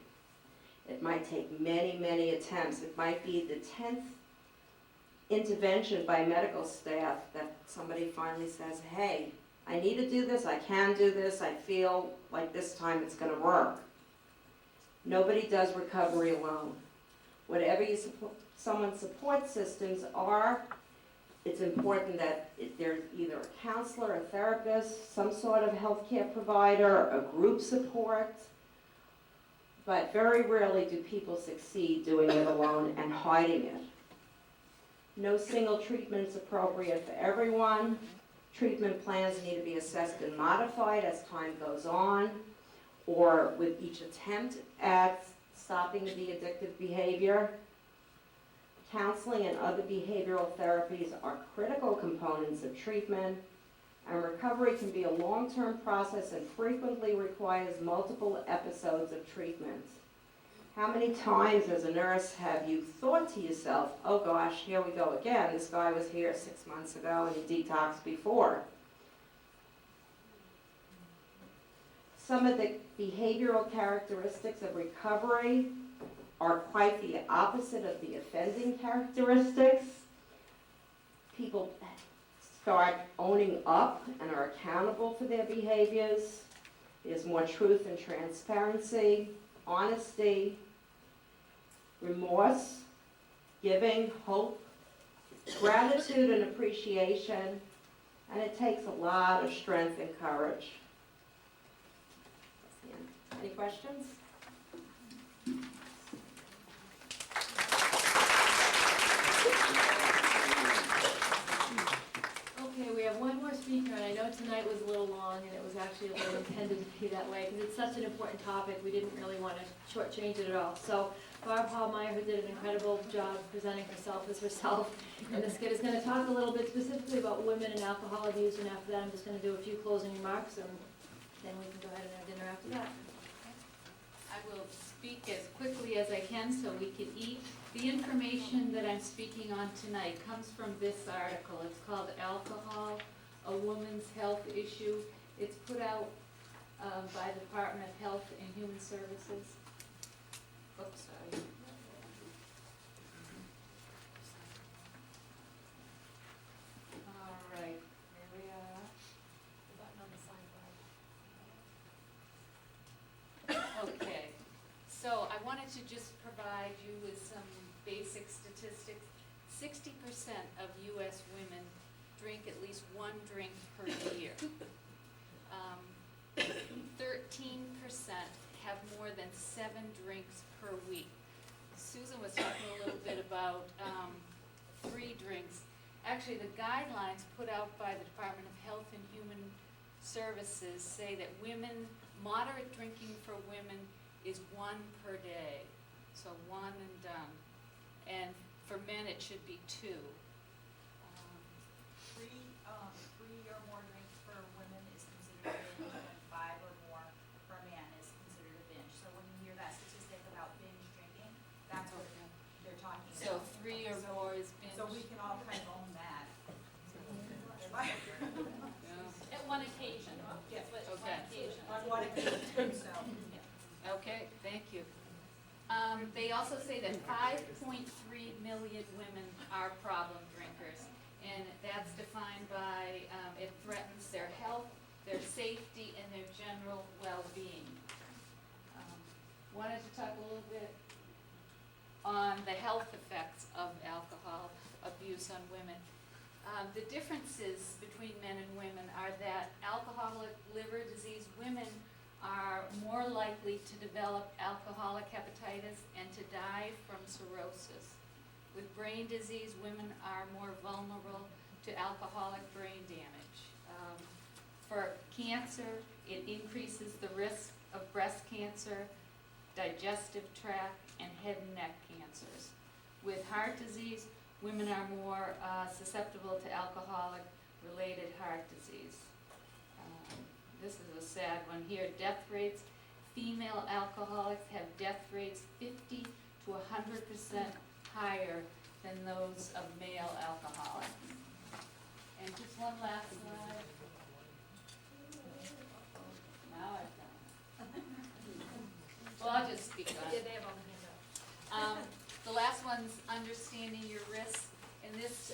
It might take many, many attempts. It might be the 10th intervention by medical staff that somebody finally says, hey, I need to do this, I can do this, I feel like this time it's going to work. Nobody does recovery alone. Whatever someone's support systems are, it's important that there's either a counselor, a therapist, some sort of healthcare provider, a group support, but very rarely do people succeed doing it alone and hiding it. No single treatment is appropriate for everyone. Treatment plans need to be assessed and modified as time goes on, or with each attempt at stopping the addictive behavior. Counseling and other behavioral therapies are critical components of treatment, and recovery can be a long-term process and frequently requires multiple episodes of treatment. How many times as a nurse have you thought to yourself, oh gosh, here we go again, this guy was here 6 months ago and he detoxed before? Some of the behavioral characteristics of recovery are quite the opposite of the offending characteristics. People start owning up and are accountable for their behaviors. There's more truth and transparency, honesty, remorse, giving, hope, gratitude and appreciation, and it takes a lot of strength and courage. Any questions? Okay, we have one more speaker, and I know tonight was a little long, and it was actually a little intended to be that way, because it's such an important topic, we didn't really want to shortchange it at all. So Barb Hallmeyer, who did an incredible job presenting herself as herself in the skit, is going to talk a little bit specifically about women and alcohol abuse, and after that I'm just going to do a few closing remarks, and then we can go ahead and have dinner after that. I will speak as quickly as I can so we can eat. The information that I'm speaking on tonight comes from this article. It's called Alcohol, a Woman's Health Issue. It's put out by the Department of Health and Human Services. Oops, sorry. All right, here we are. The button on the sidebar. Okay, so I wanted to just provide you with some basic statistics. 60% of US women drink at least one drink per year. 13% have more than 7 drinks per week. Susan was talking a little bit about 3 drinks. Actually, the guidelines put out by the Department of Health and Human Services say that moderate drinking for women is 1 per day, so 1 and done. And for men, it should be 2. Three or more drinks for women is considered a binge, and 5 or more for a man is considered a binge. So when you hear that statistic about binge drinking, that's what they're talking So about. 3 or more is binge. So we can all kind of own that. Yeah. At one occasion, Yes. but Okay. one occasion. On what occasion, so. Okay, thank you. They also say that 5.3 million women are problem drinkers, and that's defined by, it threatens their health, their safety, and their general well-being. Wanted to talk a little bit on the health effects of alcohol abuse on women. The differences between men and women are that alcoholic liver disease women are more likely to develop alcoholic hepatitis and to die from cirrhosis. With brain disease, women are more vulnerable to alcoholic brain damage. For cancer, it increases the risk of breast cancer, digestive tract, and head and neck cancers. With heart disease, women are more susceptible to alcoholic-related heart disease. This is a sad one here. Death rates. Female alcoholics have death rates 50 to 100% higher than those of male alcoholics. And just one last slide. Now I've done it. Well, I'll just speak on Yeah, it. they have all the handouts. The last one's understanding your risks. And this,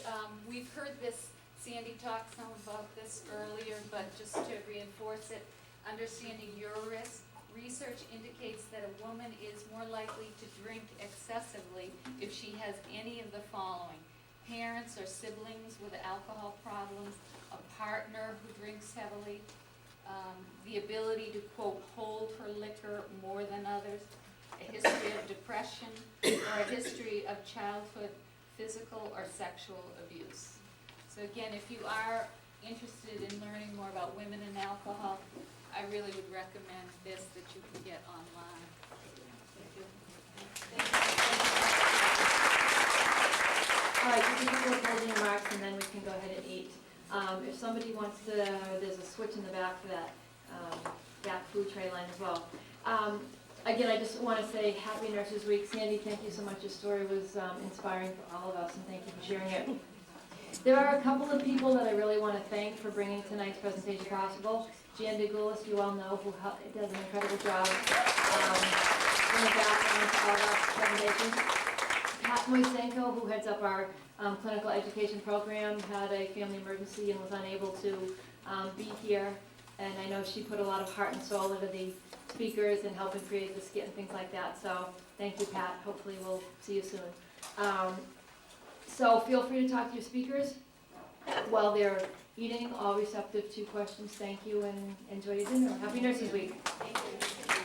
we've heard this, Sandy talked some about this earlier, but just to reinforce it, understanding your risk. Research indicates that a woman is more likely to drink excessively if she has any of the following: parents or siblings with alcohol problems, a partner who drinks heavily, the ability to, quote, hold her liquor more than others, a history of depression, or a history of childhood physical or sexual abuse. So again, if you are interested in learning more about women and alcohol, I really would recommend this that you can get online. Thank you. All right, you can do the closing remarks and then we can go ahead and eat. If somebody wants to, there's a switch in the back for that, back food tray line as well. Again, I just want to say Happy Nurses Week. Sandy, thank you so much. Your story was inspiring for all of us, and thank you for sharing it. There are a couple of people that I really want to thank for bringing tonight's presentation possible. Jan DeGoulis, you all know, who does an incredible job in the background to all of our presentations. Pat Moisenko, who heads up our clinical education program, had a family emergency and was unable to be here. And I know she put a lot of heart and soul into the speakers and helping create the skit and things like that. So thank you, Pat. Hopefully we'll see you soon. So feel free to talk to your speakers while they're eating, all receptive to questions. Thank you and enjoy your dinner. Happy Nurses Week. Thank you.